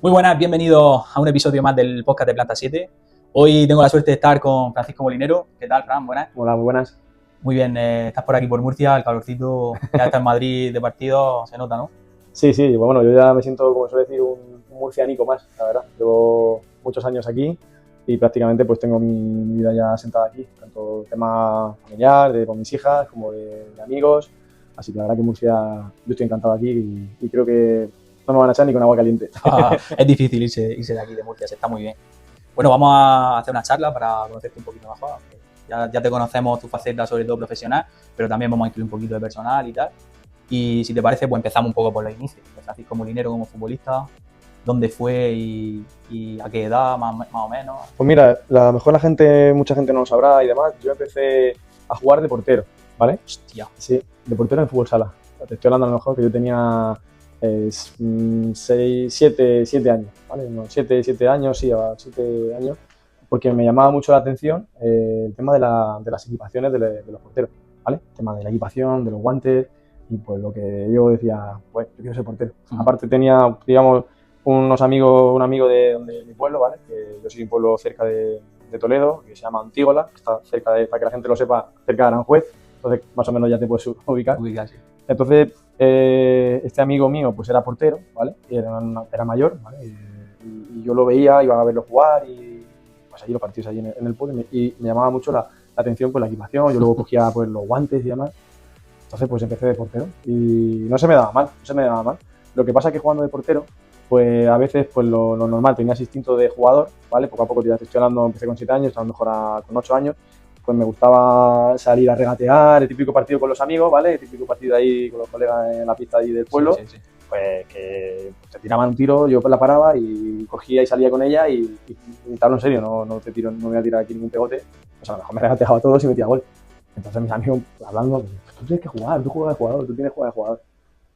Muy buenas, bienvenidos a un episodio más del podcast de Planta 7. Hoy tengo la suerte de estar con Francisco Molinero. ¿Qué tal, Fran? Buenas. Hola, muy buenas. Muy bien, estás por aquí por Murcia, el calorcito, ya está en Madrid de partido, se nota, ¿no? Sí, bueno, yo ya me siento, como suele decir, un murcianico más, la verdad. Llevo muchos años aquí y prácticamente pues tengo mi vida ya sentada aquí, tanto tema familiar, con mis hijas, como de amigos. Así que la verdad que Murcia, yo estoy encantado aquí y creo que no me van a echar ni con agua caliente. Es difícil irse de aquí, de Murcia, se está muy bien. Bueno, vamos a hacer una charla para conocerte un poquito mejor. Ya te conocemos tu faceta, sobre todo profesional, pero también vamos a incluir un poquito de personal y tal. Y si te parece, pues empezamos un poco por los inicios. Francisco Molinero como futbolista, dónde fue y a qué edad, más o menos. Pues mira, mucha gente no lo sabrá y demás. Yo empecé a jugar de portero, ¿vale? Hostia. Sí, de portero en fútbol sala. Te estoy hablando a lo mejor que yo tenía 7 años, ¿vale? No, 7 años, sí, 7 años, porque me llamaba mucho la atención el tema de las equipaciones de los porteros, ¿vale? El tema de la equipación, de los guantes, y pues lo que yo decía, pues yo quiero ser portero. Aparte tenía, digamos, un amigo de mi pueblo, ¿vale? Que yo soy de un pueblo cerca de Toledo, que se llama Antígola, que está cerca para que la gente lo sepa, cerca de Aranjuez, entonces más o menos ya te puedes ubicar. Sí. Entonces, este amigo mío pues era portero, ¿vale? Y era mayor, ¿vale? Y yo lo veía, iba a verlo jugar y pues allí los partidos allí en el pueblo y me llamaba mucho la atención pues la equipación, yo luego cogía pues los guantes y demás. Entonces pues empecé de portero y no se me daba mal. Lo que pasa es que jugando de portero, pues a veces pues lo normal, tenía ese instinto de jugador, ¿vale? Poco a poco, ya te estoy hablando, empecé con 7 años, a lo mejor con 8 años, pues me gustaba salir a regatear, el típico partido con los amigos, ¿vale? El típico partido ahí con los colegas en la pista ahí del pueblo, Sí. pues que te tiraban un tiro, yo pues la paraba y cogía y salía con ella y te hablo en serio, no me voy a tirar aquí ningún pegote, pues a lo mejor me regateaba a todos y metía gol. Entonces mis amigos hablando, tú tienes que jugar, tú juegas de jugador, tú tienes que jugar de jugador.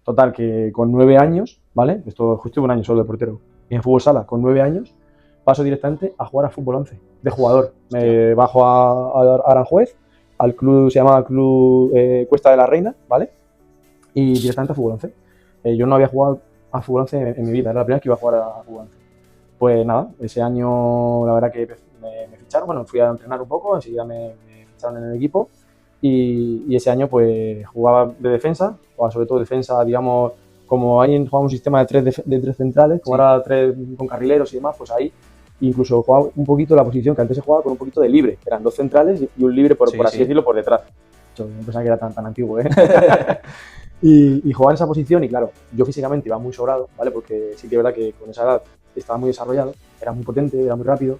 Total, que con 9 años, ¿vale? Esto justo un año solo de portero. Y en fútbol sala, con 9 años, paso directamente a jugar a fútbol 11, de jugador. Me bajo a Aranjuez, al club, se llama Club Cuesta de la Reina, ¿vale? Y directamente a fútbol 11. Yo no había jugado a fútbol 11 en mi vida, era la primera vez que iba a jugar a fútbol 11. Pues nada, ese año la verdad que me ficharon, bueno, fui a entrenar un poco, enseguida me ficharon en el equipo y ese año pues jugaba de defensa, o sobre todo defensa, digamos, como ahí jugaba un sistema de tres centrales, como ahora 3 con carrileros y demás, pues ahí incluso jugaba un poquito la posición que antes se jugaba con un poquito de libre, eran 2 centrales y un libre por así decirlo por detrás. Yo no pensaba que era tan antiguo, ¿eh? y jugaba en esa posición y claro, yo físicamente iba muy sobrado, ¿vale? Porque sí que es verdad que con esa edad estaba muy desarrollado, era muy potente, era muy rápido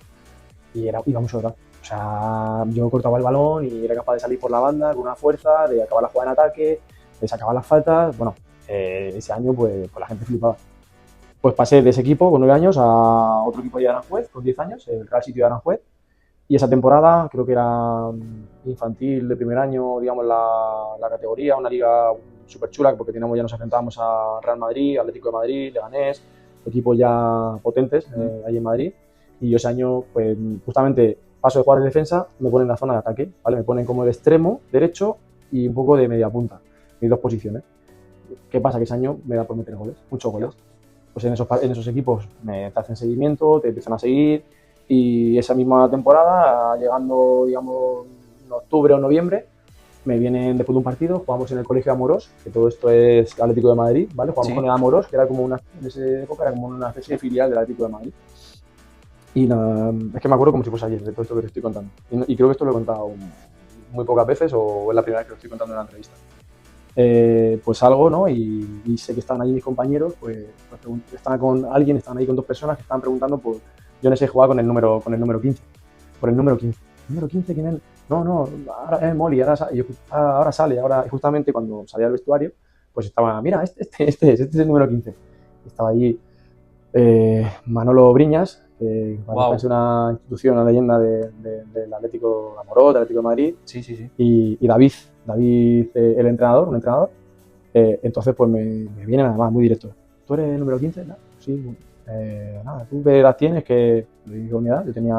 y iba muy sobrado. O sea, yo cortaba el balón y era capaz de salir por la banda con una fuerza, de acabar la jugada en ataque, de sacar las faltas. Bueno, ese año pues la gente flipaba. Pues pasé de ese equipo con 9 años a otro equipo de Aranjuez con 10 años, el Real Sitio de Aranjuez. Y esa temporada creo que era infantil de primer año, digamos, la categoría, una liga súper chula porque ya nos enfrentábamos a Real Madrid, Atlético de Madrid, Leganés, equipos ya potentes ahí en Madrid. Y yo ese año, pues justamente paso de jugar en defensa, me ponen en la zona de ataque, ¿vale? Me ponen como de extremo derecho y un poco de media punta, mis dos posiciones. ¿Qué pasa? Que ese año me da por meter goles, muchos goles. Pues en esos equipos te hacen seguimiento, te empiezan a seguir y esa misma temporada, llegando, digamos, en octubre o noviembre, me vienen después de un partido, jugamos en el Colegio de Amorós, que todo esto es Atlético de Madrid, ¿vale? Jugamos con el Amorós, que era como en esa época era como una especie de filial del Atlético de Madrid. Y nada, es que me acuerdo como si fuese ayer de todo esto que te estoy contando. Y creo que esto lo he contado muy pocas veces o es la primera vez que lo estoy contando en la entrevista. Pues salgo, ¿no? Y sé que estaban allí mis compañeros, pues estaban con alguien, estaban ahí con 2 personas que estaban preguntando por... Yo en ese jugaba con el número 15. Por el número 15. ¿El número 15 quién es? No, ahora es Molly, ahora sale, y justamente cuando salía al vestuario, pues estaba, mira, este es el número 15. Estaba allí Manolo Briñas, que es una institución, una leyenda del Atlético de Amorós, del Atlético de Madrid. Sí. Y David, el entrenador, un entrenador. Entonces, pues me vienen además muy directo. ¿Tú eres el número 15? ¿No? Sí. Nada, ¿tú qué edad tienes? Que le digo mi edad, yo tenía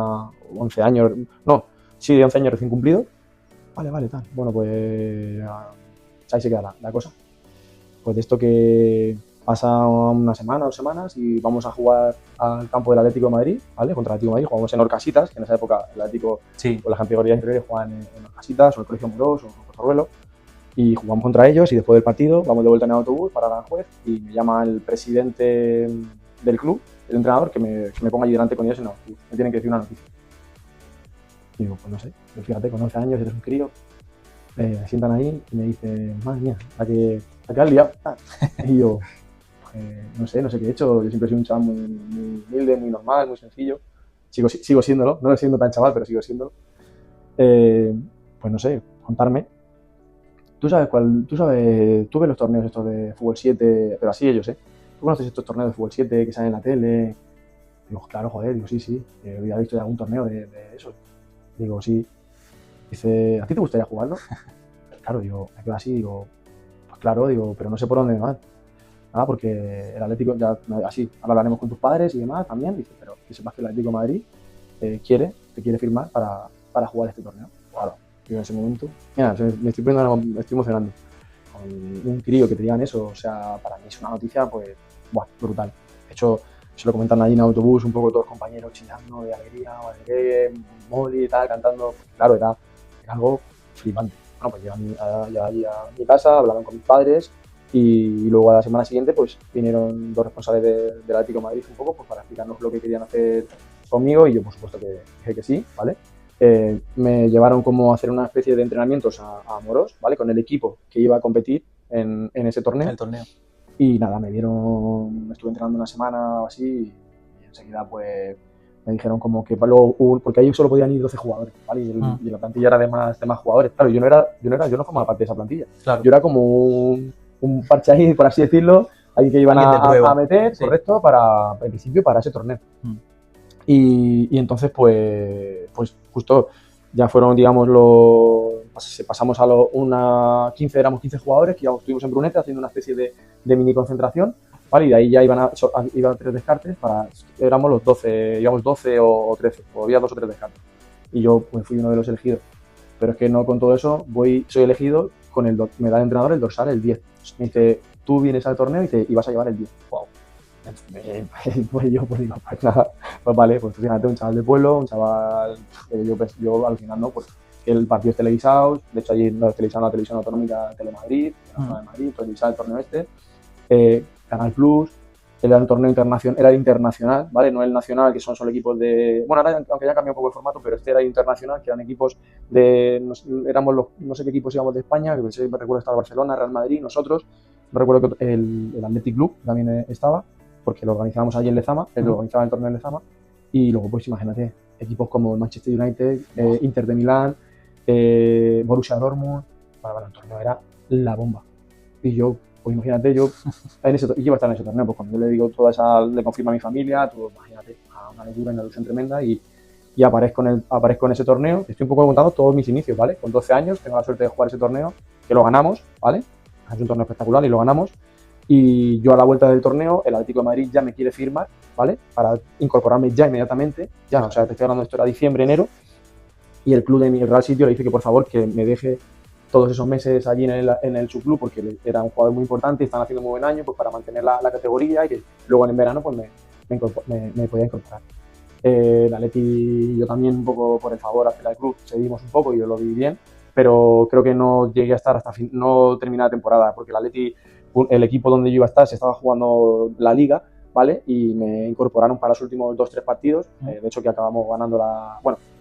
11 años, de 11 años recién cumplido. Vale, tal. Bueno, pues ahí se queda la cosa. Pues de esto que pasa una semana, 2 semanas y vamos a jugar al campo del Atlético de Madrid, ¿vale? Contra el Atlético de Madrid, jugamos en Orcasitas, que en esa época el Atlético Sí. con las categorías inferiores juegan en Orcasitas o en el Colegio Morós o en Pozuelo, y jugamos contra ellos y después del partido vamos de vuelta en el autobús para Aranjuez y me llama el presidente del club, el entrenador, que me ponga allí delante con ellos en el autobús. Me tienen que decir una noticia. Y digo, pues no sé, pues fíjate, con 11 años eres un crío, me sientan ahí y me dicen, madre mía, ¿a qué has liado? Y yo, no sé qué he hecho. Yo siempre he sido un chaval muy humilde, muy normal, muy sencillo. Sigo siéndolo, no siendo tan chaval, pero sigo siéndolo. Pues no sé, contarme. Tú ves los torneos estos de fútbol 7, pero así ellos, ¿eh? ¿Tú conoces estos torneos de fútbol 7 que salen en la tele? Digo, claro, joder, digo, sí, había visto ya algún torneo de eso. Digo, sí. Dice, ¿a ti te gustaría jugarlo? Claro, digo, me quedo así, digo, pues claro, digo, pero no sé por dónde me van. Nada, porque el Atlético, ya así, ahora hablaremos con tus padres y demás también, dice, pero que sepas que el Atlético de Madrid te quiere firmar para jugar este torneo. Claro, yo en ese momento, mira, me estoy emocionando. Con un crío que te digan eso, o sea, para mí es una noticia, pues, buah, brutal. De hecho, se lo comentan allí en autobús, un poco todos los compañeros chillando de alegría, o de Molly y tal, cantando. Claro, era algo flipante. Bueno, pues llegué a mi casa, hablaron con mis padres y luego a la semana siguiente pues vinieron dos responsables del Atlético de Madrid un poco pues, para explicarnos lo que querían hacer conmigo y yo por supuesto que dije que sí, ¿vale? Me llevaron como a hacer una especie de entrenamientos a Moros, ¿vale? Con el equipo que iba a competir en ese torneo. El torneo. Y nada, me estuve entrenando una semana o así y enseguida pues me dijeron como que porque ahí solo podían ir 12 jugadores, ¿vale? Y la plantilla era de más jugadores. Claro, yo no formaba parte de esa plantilla. Claro. Yo era como un parche ahí, por así decirlo, ahí que iban a meter, sí. Correcto, en principio para ese torneo. Y entonces pues justo ya fueron, digamos, pasamos a éramos 15 jugadores que ya estuvimos en Brunete haciendo una especie de mini concentración, ¿vale? Y de ahí ya iban 3 descartes, éramos los 12, íbamos 12 o 13, o había 2 o 3 descartes. Y yo pues fui uno de los elegidos. Pero es que no con todo eso, soy elegido me da el entrenador el dorsal, el 10. Me dice, tú vienes al torneo y vas a llevar el 10. Wow. Pues yo pues digo, pues nada, pues vale, pues fíjate, un chaval de pueblo, un chaval, yo alucinando, pues el partido es televisado, de hecho allí no es televisado la televisión autonómica Telemadrid, la zona de Madrid, televisado el torneo Canal Plus, era el torneo internacional, era el internacional, ¿vale? No el nacional, que son solo equipos de, bueno, ahora aunque ya cambió un poco el formato, pero este era el internacional, que eran equipos éramos no sé qué equipos íbamos de España, que me recuerdo estaba Barcelona, Real Madrid, nosotros, no recuerdo que el Athletic Club también estaba, porque lo organizábamos allí en Lezama, lo organizaba el torneo en Lezama, y luego pues imagínate, equipos como el Manchester United, Inter de Milán, Borussia Dortmund, el torneo era la bomba. Y yo, pues imagínate, yo iba a estar en ese torneo, pues cuando yo le digo le confirmo a mi familia, todo, imagínate, una locura, una ilusión tremenda, y aparezco en ese torneo. Estoy un poco contando todos mis inicios, ¿vale? Con 12 años tengo la suerte de jugar ese torneo, que lo ganamos, ¿vale? Es un torneo espectacular y lo ganamos. Y yo a la vuelta del torneo, el Atlético de Madrid ya me quiere firmar, ¿vale? Para incorporarme ya inmediatamente. Ya no, o sea, te estoy hablando de esto, era diciembre, enero. Y el club de mi Real Sitio le dice que por favor que me deje todos esos meses allí en el subclub, porque era un jugador muy importante y están haciendo muy buen año, pues para mantener la categoría y que luego en verano pues me podía incorporar. El Atleti y yo también un poco por el favor hacia el club seguimos un poco y yo lo vi bien, pero creo que no llegué a estar no terminé la temporada, porque el Atleti, el equipo donde yo iba a estar, se estaba jugando la Liga, ¿vale? Y me incorporaron para los últimos 2-3 partidos, de hecho que acabamos ganando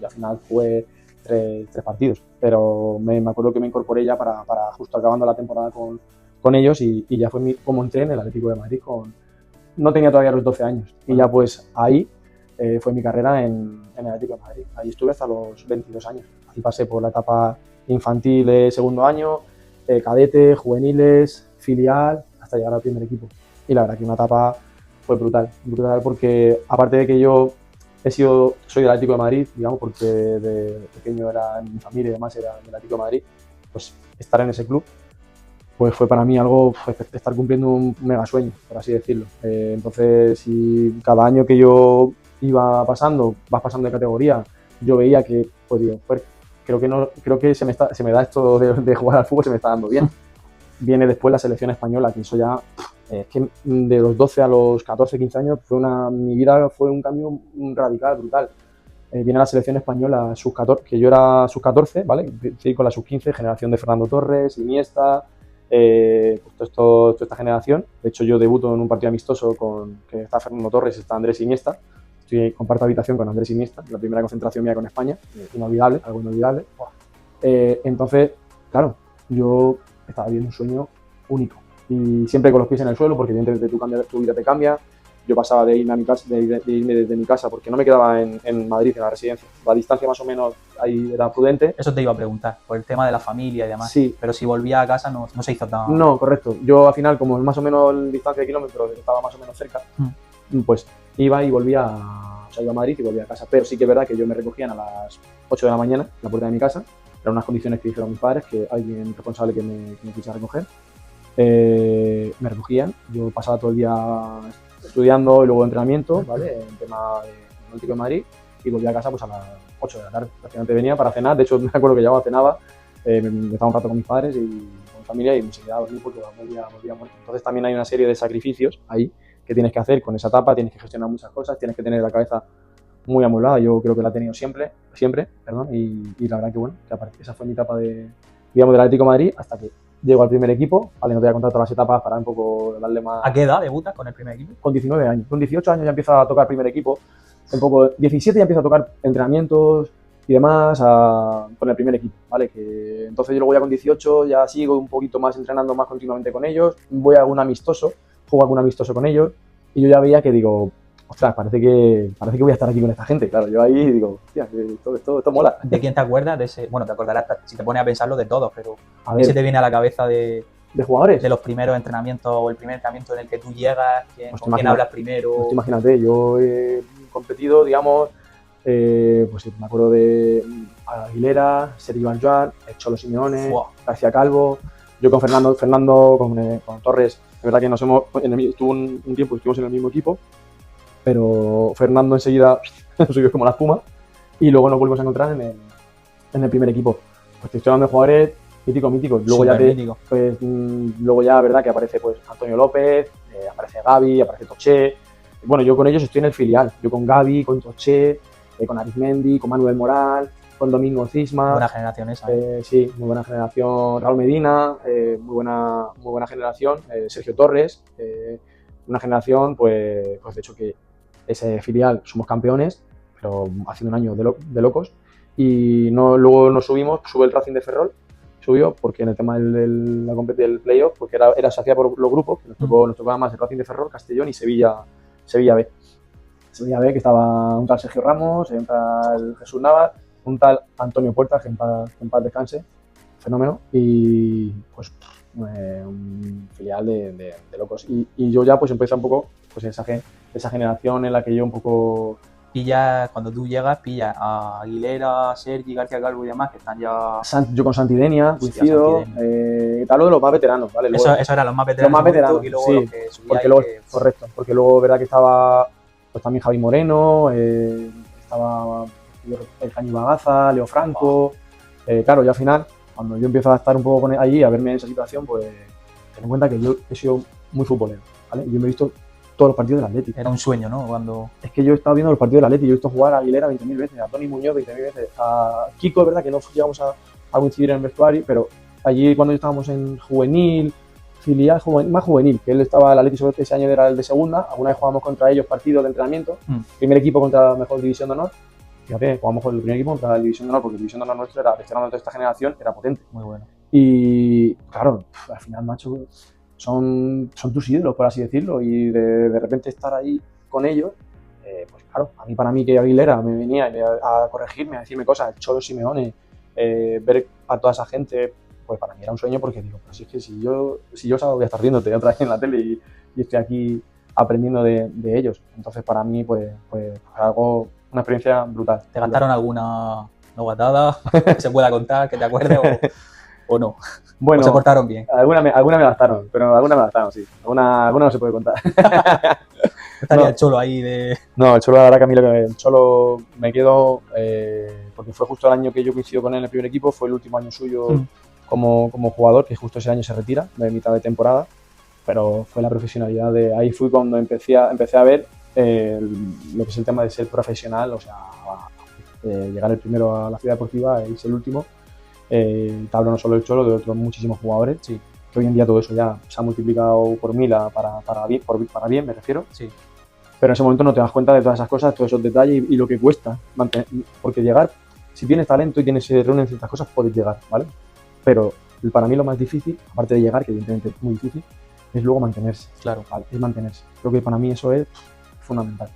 y al final jugué 3 partidos, pero me acuerdo que me incorporé ya para justo acabando la temporada con ellos y ya fue como entré en el Atlético de Madrid no tenía todavía los 12 años y ya pues ahí fue mi carrera en el Atlético de Madrid. Ahí estuve hasta los 22 años. Ahí pasé por la etapa infantil de segundo año, cadete, juveniles, filial, hasta llegar al primer equipo. Y la verdad que una etapa fue brutal porque aparte de que yo soy del Atlético de Madrid, digamos, porque de pequeño era en mi familia y demás era del Atlético de Madrid, pues estar en ese club pues fue para mí algo, estar cumpliendo un mega sueño, por así decirlo. Entonces, si cada año que yo vas pasando de categoría, yo veía que, pues digo, pues, creo que se me da esto de jugar al fútbol, se me está dando bien. Viene después la selección española, que eso ya Es que de los 12 a los 14, 15 años mi vida fue un cambio radical, brutal. Viene la selección española sub-14, que yo era sub-14, ¿vale? Sí, con la sub-15, generación de Fernando Torres, Iniesta, pues toda esta generación. De hecho, yo debuto en un partido amistoso que está Fernando Torres, está Andrés Iniesta. Comparto habitación con Andrés Iniesta, la primera concentración mía con España, inolvidable, algo inolvidable. Entonces, claro, yo estaba viviendo un sueño único y siempre con los pies en el suelo, porque evidentemente tu vida te cambia. Yo pasaba de irme a mi casa, de irme desde mi casa, porque no me quedaba en Madrid, en la residencia. La distancia más o menos ahí era prudente. Eso te iba a preguntar, por el tema de la familia y demás. Sí. Pero si volvía a casa no se hizo tan... No, correcto. Yo al final, como más o menos la distancia de kilómetros estaba más o menos cerca, pues iba y volvía, o sea, iba a Madrid y volvía a casa. Pero sí que es verdad que yo me recogían a las 8 de la mañana en la puerta de mi casa. Eran unas condiciones que dijeron mis padres, que alguien responsable que me quisiera recoger. Me recogían, yo pasaba todo el día estudiando y luego entrenamiento, ¿vale? En tema de Náutico de Madrid, y volvía a casa pues a las 8 de la tarde. Prácticamente venía para cenar, de hecho me acuerdo que llegaba, cenaba, me estaba un rato con mis padres y con mi familia y me seguía a dormir porque volvía muerto. Entonces también hay una serie de sacrificios ahí que tienes que hacer con esa etapa, tienes que gestionar muchas cosas, tienes que tener la cabeza muy amueblada, yo creo que la he tenido siempre, y la verdad que bueno, que esa fue mi etapa digamos, del Atlético de Madrid hasta que llego al primer equipo. Vale, no te voy a contar todas las etapas para un poco darle más... ¿A qué edad debutas con el primer equipo? Con 19 años. Con 18 años ya empiezo a tocar primer equipo. Un poco, 17 ya empiezo a tocar entrenamientos y demás con el primer equipo, ¿vale? Que entonces yo luego ya con 18 ya sigo un poquito más entrenando más continuamente con ellos. Voy a algún amistoso, juego algún amistoso con ellos y yo ya veía que digo, ostras, parece que voy a estar aquí con esta gente. Claro, yo ahí digo, hostia, esto mola. ¿De quién te acuerdas? De ese, bueno, te acordarás si te pones a pensarlo de todos, pero a ver, ¿qué se te viene a la cabeza de jugadores? De los primeros entrenamientos o el primer entrenamiento en el que tú llegas, con quién hablas primero. Pues imagínate, yo he competido, digamos, pues me acuerdo de Aguilera, Sergio Aljuar, el Cholo Simeone, García Calvo, yo con Fernando con Torres, es verdad que estuvo un tiempo, estuvimos en el mismo equipo, pero Fernando enseguida subió como la espuma y luego nos volvimos a encontrar en el primer equipo. Pues te estoy hablando de jugadores míticos. Luego ya, verdad, que aparece pues Antonio López, aparece Gavi, aparece Toché. Bueno, yo con ellos estoy en el filial. Yo con Gavi, con Toché, con Arizmendi, con Manuel Moral, con Domingo Cisma. Buena generación esa. Sí, muy buena generación. Raúl Medina, muy buena generación. Sergio Torres, una generación, pues de hecho que ese filial somos campeones, pero haciendo un año de locos. Y luego nos sube el Racing de Ferrol, subió porque en el tema del playoff, porque se hacía por los grupos, que nos tocaba más el Racing de Ferrol, Castellón y Sevilla B. Sevilla B, que estaba un tal Sergio Ramos, un tal Jesús Navas, un tal Antonio Puertas, que en paz descanse, fenómeno, y pues un filial de locos. Y yo ya pues empecé un poco pues esa generación en la que yo un poco... Cuando tú llegas, pillas a Aguilera, Sergi, García Calvo y demás, que están ya... Yo con Santidenia, coincido, tal de los más veteranos, ¿vale? Luego, eso eran los más veteranos. Y luego sí, los que correcto, porque luego verdad que estaba pues también Javi Moreno, estaba el Jaime Bagaza, Leo Franco, claro, y al final, cuando yo empiezo a estar un poco allí, a verme en esa situación, pues ten en cuenta que yo he sido muy futbolero, ¿vale? Yo me he visto todos los partidos del Atleti. Era un sueño, ¿no? Es que yo he estado viendo los partidos del Atleti, yo he visto jugar a Aguilera 20.000 veces, a Toni Muñoz 20.000 veces, a Kiko, es verdad que no llegamos a coincidir en el vestuario, pero allí cuando estábamos en juvenil, filial, más juvenil, que él estaba, el Atleti sobre ese año era el de segunda, alguna vez jugábamos contra ellos partidos de entrenamiento, primer equipo contra la mejor división de honor, fíjate, jugamos con el primer equipo contra la división de honor, porque la división de honor nuestra era, de toda esta generación, era potente. Muy bueno. Y claro, al final, macho, son tus ídolos, por así decirlo, y de repente estar ahí con ellos, pues claro, para mí que Aguilera me venía a corregirme, a decirme cosas, el Cholo Simeone, ver a toda esa gente, pues para mí era un sueño, porque digo, pues es que si yo voy a estar viéndote otra vez en la tele y estoy aquí aprendiendo de ellos. Entonces para mí pues una experiencia brutal. ¿Te gastaron alguna novatada que se pueda contar, que te acuerdes o no? Bueno, ¿O se portaron bien? Alguna me gastaron, sí. Alguna no se puede contar. ¿Estaría el Cholo ahí de...? No, el Cholo, la verdad que el Cholo me quedo, porque fue justo el año que yo coincido con él en el primer equipo, fue el último año suyo como jugador, que justo ese año se retira, de mitad de temporada. pero fue la profesionalidad ahí fui cuando empecé a ver lo que es el tema de ser profesional, o sea, llegar el primero a la ciudad deportiva e irse el último. Te hablo no solo del Cholo, de otros muchísimos jugadores, Sí, que hoy en día todo eso ya se ha multiplicado por 1000 para bien, me refiero. sí, Pero en ese momento no te das cuenta de todas esas cosas, todos esos detalles y lo que cuesta porque llegar, si tienes talento y se reúnen ciertas cosas, puedes llegar, ¿vale? Pero para mí lo más difícil, aparte de llegar, que evidentemente es muy difícil, es luego mantenerse. claro. ¿Vale? Es mantenerse. Creo que para mí eso es fundamental.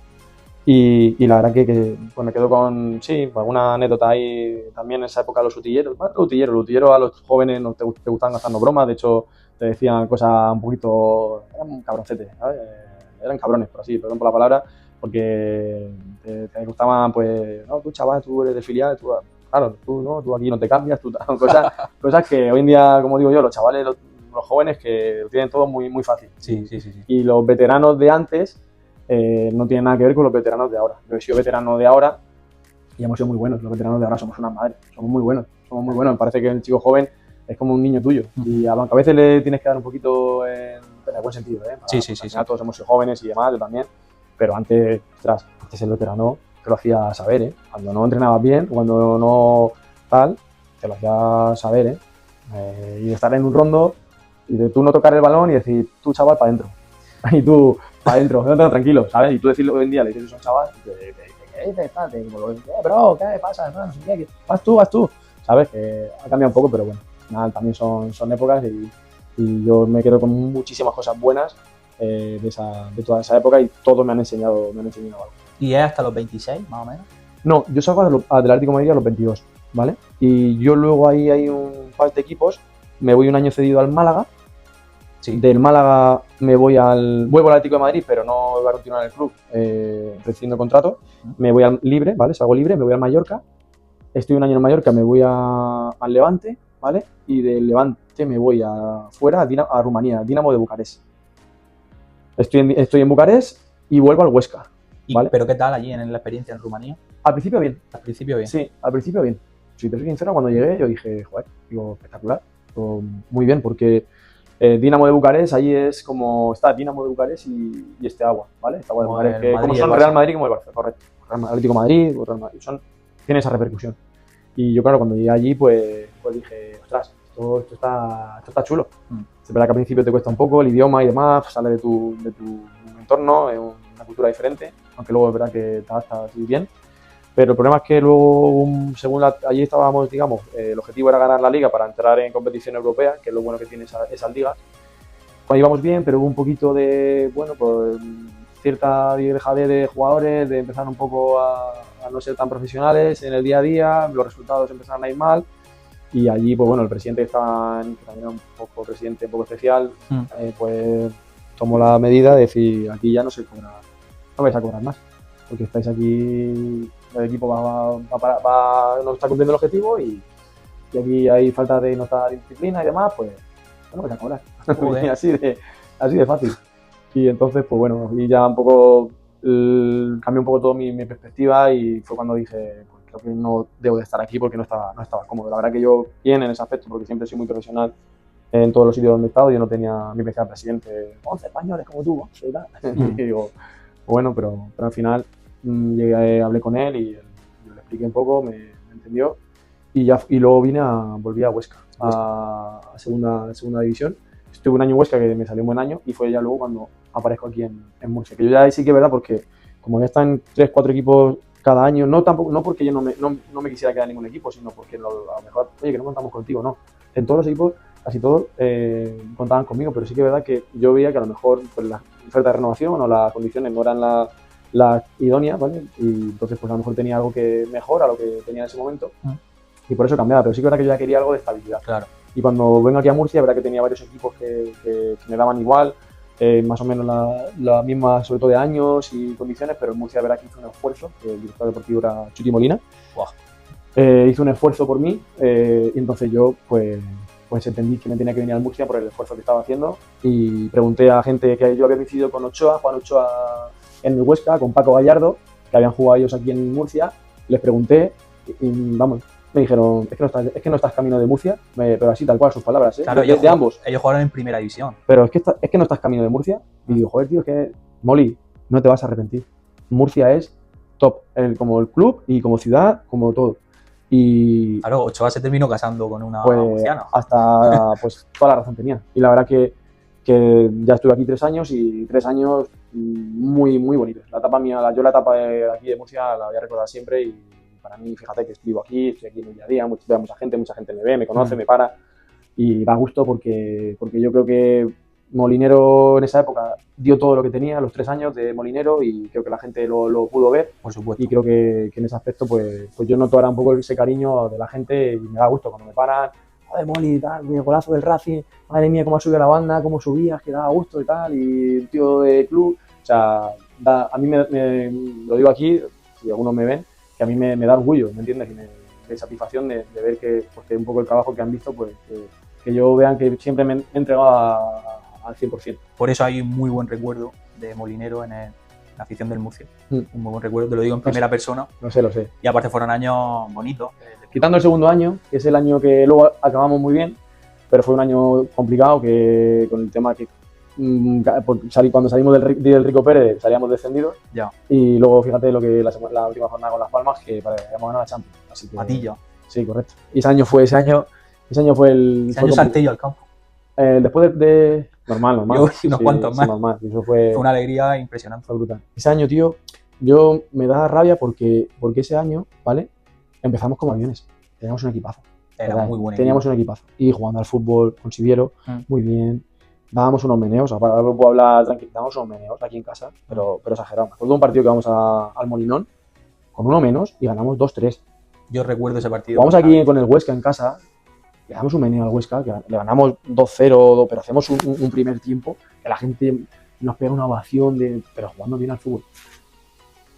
Y la verdad que pues me quedo con, sí, alguna anécdota ahí también en esa época de los utilleros. Más los utilleros a los jóvenes no te gustaban gastando bromas, de hecho te decían cosas un poquito, eran cabroncetes, ¿sabes? Eran cabrones, por así, perdón por la palabra, porque te gustaban, pues, no, tú chaval, tú eres de filial, tú, claro, tú no, tú aquí no te cambias, tú, cosas que hoy en día, como digo yo, los chavales, los jóvenes que lo tienen todo muy, muy fácil. Sí. Y los veteranos de antes no tienen nada que ver con los veteranos de ahora. Yo he sido veterano de ahora y hemos sido muy buenos. Los veteranos de ahora somos una madre, somos muy buenos. Me parece que el chico joven es como un niño tuyo. Y a veces le tienes que dar un poquito en el buen sentido, ¿eh? Sí. Todos hemos sido jóvenes y demás, yo también. Pero antes, antes el veterano te lo hacía saber, ¿eh? Cuando no entrenabas bien, cuando no tal, te lo hacía saber, ¿eh? Y estar en un rondo y de tú no tocar el balón y decir, tú chaval, para adentro. Y tú, para adentro, tranquilo, ¿sabes? Y tú decirlo hoy en día, le dices a un chaval, ¿qué dices? Bro, ¿qué pasa? No sé qué, vas tú. ¿Sabes? Que ha cambiado un poco, pero bueno, nada, también son épocas y yo me quedo con muchísimas cosas buenas de toda esa época y todos me han enseñado algo. ¿Y es hasta los 26, más o menos? No, yo salgo del Atlético de Madrid a los 22, ¿vale? Y yo luego ahí hay un par de equipos, me voy un año cedido al Málaga. Sí. Del Málaga vuelvo al Atlético de Madrid, pero no voy a continuar en el club, recibiendo contrato. Me voy al libre, ¿vale? Salgo libre, me voy al Mallorca. Estoy un año en Mallorca, me voy al Levante, ¿vale? Y del Levante me voy afuera, a Rumanía, Dinamo de Bucarest. Estoy en Bucarest y vuelvo al Huesca, ¿vale? ¿Pero qué tal allí en la experiencia en Rumanía? Al principio bien. Al principio bien. Sí, al principio bien. Si te soy sincero, cuando llegué yo dije, joder, espectacular. Muy bien, porque Dinamo de Bucarest, ahí es como está Dinamo de Bucarest y este agua, ¿vale? Esta agua de Bucarest, que como son Real Madrid como el Barça, correcto. Real Atlético Madrid, Real Madrid, tiene esa repercusión. Y yo, claro, cuando llegué allí, pues dije, ostras, esto está chulo. Es verdad que al principio te cuesta un poco el idioma y demás, sale de tu entorno, es una cultura diferente, aunque luego es verdad que te adaptas bien. Pero el problema es que luego, según allí estábamos, digamos, el objetivo era ganar la liga para entrar en competición europea, que es lo bueno que tiene esas ligas. Pues íbamos bien, pero hubo un poquito de, bueno, pues cierta dejadez de jugadores, de empezar un poco a no ser tan profesionales en el día a día, los resultados empezaron a ir mal y allí, pues bueno, el presidente que también era un poco presidente, un poco especial, pues tomó la medida de decir, aquí ya no vais a cobrar más, porque estáis aquí, el equipo no está cumpliendo el objetivo y aquí hay falta de nota de disciplina y demás, pues no vais a cobrar. así de fácil. Y entonces, pues bueno, y ya un poco cambió un poco toda mi perspectiva y fue cuando dije, pues creo que no debo de estar aquí porque no estaba cómodo. La verdad que yo bien en ese aspecto, porque siempre soy muy profesional en todos los sitios donde he estado. Yo no tenía, mi decía presidente, 11 españoles como tú, y tal. Y digo, bueno, pero al final hablé con él y yo le expliqué un poco, me entendió y luego volví a Huesca, a segunda división. Estuve un año en Huesca que me salió un buen año y fue ya luego cuando aparezco aquí en Murcia. Que yo ya sí que es verdad porque como ya están 3-4 equipos cada año, no porque yo no me quisiera quedar en ningún equipo, sino porque a lo mejor, oye, que no contamos contigo, no. En todos los equipos, casi todos, contaban conmigo, pero sí que es verdad que yo veía que a lo mejor pues, la oferta de renovación o las condiciones no eran las idóneas, ¿vale? Y entonces pues a lo mejor tenía algo que mejor a lo que tenía en ese momento y por eso cambiaba, pero sí que es verdad que yo ya quería algo de estabilidad. Claro. Y cuando vengo aquí a Murcia, es verdad que tenía varios equipos que me daban igual, más o menos la misma, sobre todo de años y condiciones, pero en Murcia es verdad que hizo un esfuerzo, que el director deportivo era Chuti Molina, hizo un esfuerzo por mí y entonces yo pues entendí que me tenía que venir a Murcia por el esfuerzo que estaba haciendo y pregunté a gente que yo había coincidido con Juan Ochoa en el Huesca, con Paco Gallardo, que habían jugado ellos aquí en Murcia, les pregunté y vamos, me dijeron, es que no estás camino de Murcia, pero así tal cual sus palabras, Claro, de ambos. Ellos jugaron en primera división. Pero es que no estás camino de Murcia. Y digo, joder, tío, es que Molly, no te vas a arrepentir. Murcia es top, como el club y como ciudad, como todo. Y Claro, Ochoa se terminó casando con una pues murciana. hasta pues toda la razón tenía. Y la verdad que ya estuve aquí 3 años y 3 años muy, muy bonitos. La etapa mía, yo la etapa de aquí de Murcia la voy a recordar siempre y para mí, fíjate que vivo aquí, estoy aquí en el día a día, veo a mucha gente me ve, me conoce, me para y da gusto porque yo creo que Molinero en esa época dio todo lo que tenía, los 3 años de Molinero, y creo que la gente lo pudo ver. Por supuesto. Y creo que en ese aspecto pues yo noto ahora un poco ese cariño de la gente y me da gusto cuando me paran. Joder, Moli, tal, el golazo del Racing, madre mía, cómo ha subido la banda, cómo subías, que daba gusto y tal, y un tío de club. O sea, a mí lo digo aquí, si algunos me ven, que a mí me da orgullo, ¿me entiendes? Y de satisfacción de ver que un poco el trabajo que han visto, pues que yo vean que siempre me he entregado al 100%. Por eso hay un muy buen recuerdo de Molinero en la afición del Murcia. Un muy buen recuerdo, te lo digo en primera persona. Lo sé. Y aparte fueron años bonitos. Quitando el segundo año, que es el año que luego acabamos muy bien, pero fue un año complicado que con el tema que cuando salimos del Rico Pérez salíamos descendidos. Ya. Y luego fíjate lo que la última jornada con Las Palmas, que habíamos ganado la Champions. Así que, Matilla. Sí, correcto. Y ese año fue el... Ese año salté yo al campo. Después de normal. Yo y unos cuantos más. Normal. Eso fue una alegría impresionante. Fue brutal. Ese año, tío, yo me da rabia porque ese año, ¿vale? Empezamos como aviones. Teníamos un equipazo. Era muy bueno. Teníamos un equipazo. Y jugando al fútbol con Siviero, muy bien. Dábamos unos meneos, ahora lo puedo hablar tranquilo, dábamos unos meneos aquí en casa, pero exagerado. Me acuerdo de un partido que vamos al Molinón con uno menos y ganamos 2-3. Yo recuerdo ese partido. Vamos aquí con el Huesca en casa, le damos un meneo al Huesca, que le ganamos 2-0, pero hacemos un primer tiempo que la gente nos pega una ovación pero jugando bien al fútbol.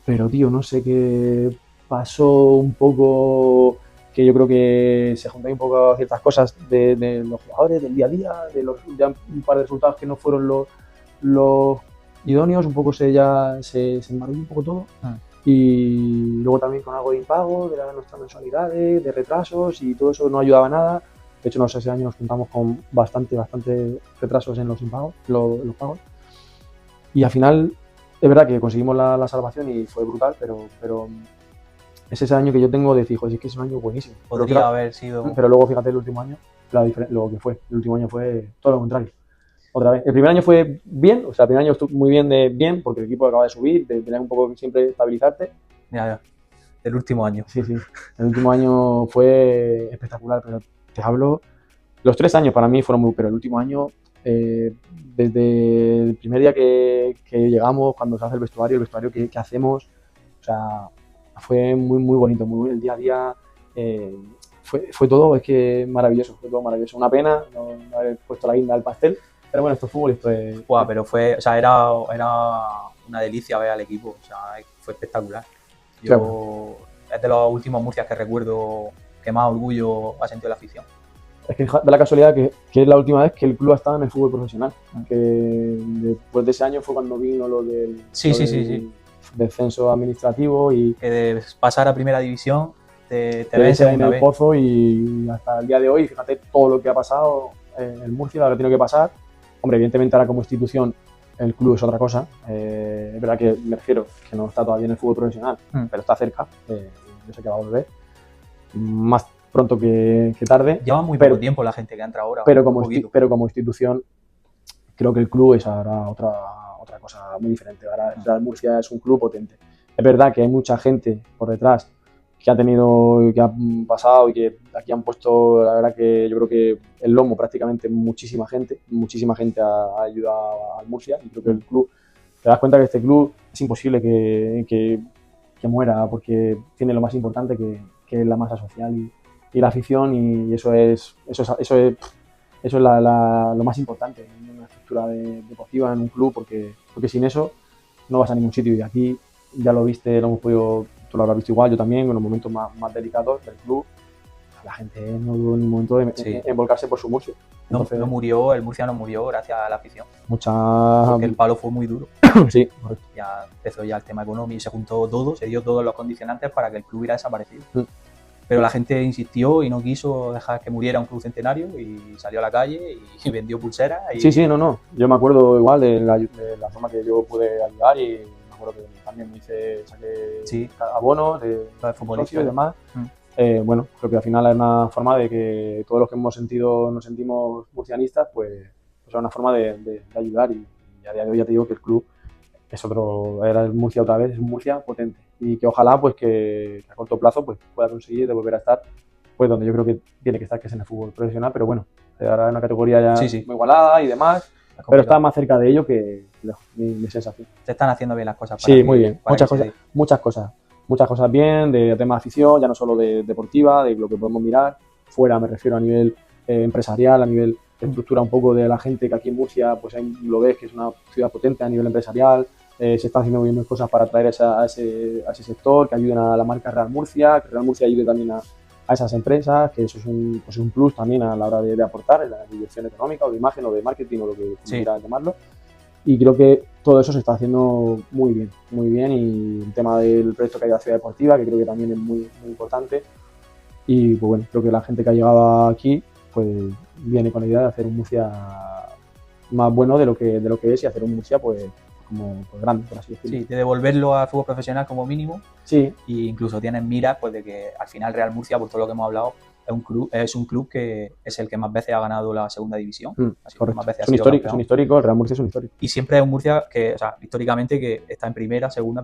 Pero, tío, no sé qué pasó un poco, que yo creo que se juntan un poco ciertas cosas de los jugadores, del día a día, de un par de resultados que no fueron los idóneos, un poco se embargó un poco todo. Y luego también con algo de impago, de nuestras mensualidades, de retrasos, y todo eso no ayudaba a nada. De hecho, ese año nos juntamos con bastante retrasos en los impagos, los pagos. Y al final, es verdad que conseguimos la salvación y fue brutal, pero es ese año que yo tengo de decir, joder, es que es un año buenísimo. Podría haber sido... Pero luego, fíjate, el último año, lo que fue. El último año fue todo lo contrario. Otra vez. El primer año fue bien, o sea, el primer año estuvo muy bien, porque el equipo acaba de subir, de tener un poco siempre estabilizarte. Ya. El último año. Sí. El último año fue espectacular, pero te hablo... Los 3 años para mí fueron pero el último año, desde el primer día que llegamos, cuando se hace el vestuario que hacemos, o sea, fue muy, muy bonito, muy el día a día. Fue todo, es que maravilloso, fue todo maravilloso. Una pena no haber puesto la guinda al pastel, pero bueno, esto es fútbol, esto es... Pero fue, o sea, era una delicia ver al equipo, o sea, fue espectacular. Yo, es de los últimos Murcias que recuerdo que más orgullo ha sentido la afición. Es que da la casualidad que es la última vez que el club ha estado en el fútbol profesional, que después de ese año fue cuando vino lo del descenso administrativo y... Que de pasar a primera división te ves en el pozo, y hasta el día de hoy, fíjate todo lo que ha pasado en el Murcia, lo que ha tenido que pasar. Hombre, evidentemente ahora como institución el club es otra cosa. Es verdad que me refiero que no está todavía en el fútbol profesional, pero está cerca. Yo sé que va a volver más pronto que tarde. Lleva muy poco tiempo la gente que entra ahora. Pero como institución creo que el club es ahora otra cosa muy diferente. Ahora el Murcia es un club potente. Es verdad que hay mucha gente por detrás que ha pasado y que aquí han puesto, la verdad que yo creo que el lomo prácticamente muchísima gente ha ayudado al Murcia, y creo que el club, te das cuenta que este club es imposible que muera, porque tiene lo más importante que es la masa social y la afición, y eso es lo más importante en una estructura deportiva, en un club, porque sin eso no vas a ningún sitio. Y aquí ya lo viste, lo hemos podido, tú lo habrás visto igual, yo también, en los momentos más delicados del club, la gente no dudó en ningún momento en volcarse por su Murcia. Entonces, el Murcia no murió gracias a la afición. Porque el palo fue muy duro. Sí, correcto. Ya empezó el tema económico y se juntó todo, se dio todos los condicionantes para que el club hubiera desaparecido. pero la gente insistió y no quiso dejar que muriera un club centenario y salió a la calle y vendió pulseras. Y... Sí, no. Yo me acuerdo igual de la forma que yo pude ayudar y me acuerdo que también saqué abonos de futbolistas y demás. Bueno, creo que al final es una forma de que todos los que nos sentimos murcianistas, pues es una forma de ayudar y a día de hoy ya te digo que el club es era el Murcia otra vez, es un Murcia potente y que ojalá pues que a corto plazo pues pueda conseguir de volver a estar pues donde yo creo que tiene que estar, que es en el fútbol profesional, pero bueno, ahora es una categoría ya muy igualada y demás, pero está más cerca de ello que lejos, mi sensación. Se están haciendo bien las cosas. Sí, muy bien, muchas cosas bien, de tema de afición, ya no solo de deportiva, de lo que podemos mirar, fuera me refiero a nivel empresarial, a nivel de estructura un poco de la gente, que aquí en Murcia pues lo ves que es una ciudad potente a nivel empresarial, se están haciendo muy bien cosas para atraer a ese sector, que ayuden a la marca Real Murcia, que Real Murcia ayude también a esas empresas, que eso es un plus también a la hora de aportar en la dirección económica o de imagen o de marketing o lo que quieras llamarlo. Y creo que todo eso se está haciendo muy bien y el tema del proyecto que hay de la ciudad deportiva, que creo que también es muy importante. Y pues bueno, creo que la gente que ha llegado aquí pues viene con la idea de hacer un Murcia más bueno de lo que es y hacer un Murcia pues como pues grande, por así decirlo. Sí, de devolverlo al fútbol profesional como mínimo. Sí. Y incluso tienen miras pues de que al final Real Murcia, por todo lo que hemos hablado, es un club que es el que más veces ha ganado la segunda división. Correcto. Más veces es un histórico, el Real Murcia es un histórico. Y siempre es un Murcia que, o sea, históricamente que está en primera, segunda.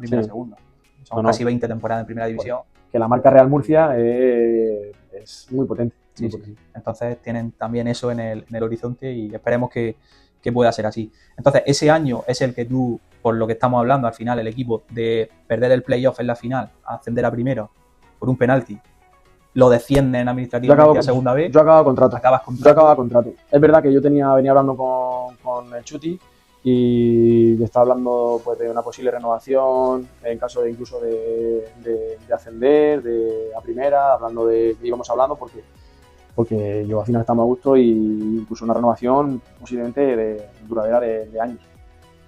Son casi 20 temporadas en primera división. Que la marca Real Murcia es muy potente. Sí. Entonces tienen también eso en el horizonte y esperemos que pueda ser así. Entonces ese año es el que tú, por lo que estamos hablando, al final el equipo de perder el playoff en la final, ascender a primero por un penalti, lo descienden administrativamente a segunda vez. Yo acababa contrato. Es verdad que yo venía hablando con el Chuti y estaba hablando pues de una posible renovación en caso de incluso de ascender a primera, hablando de que íbamos hablando porque yo al final estaba a gusto y incluso una renovación posiblemente duradera de años.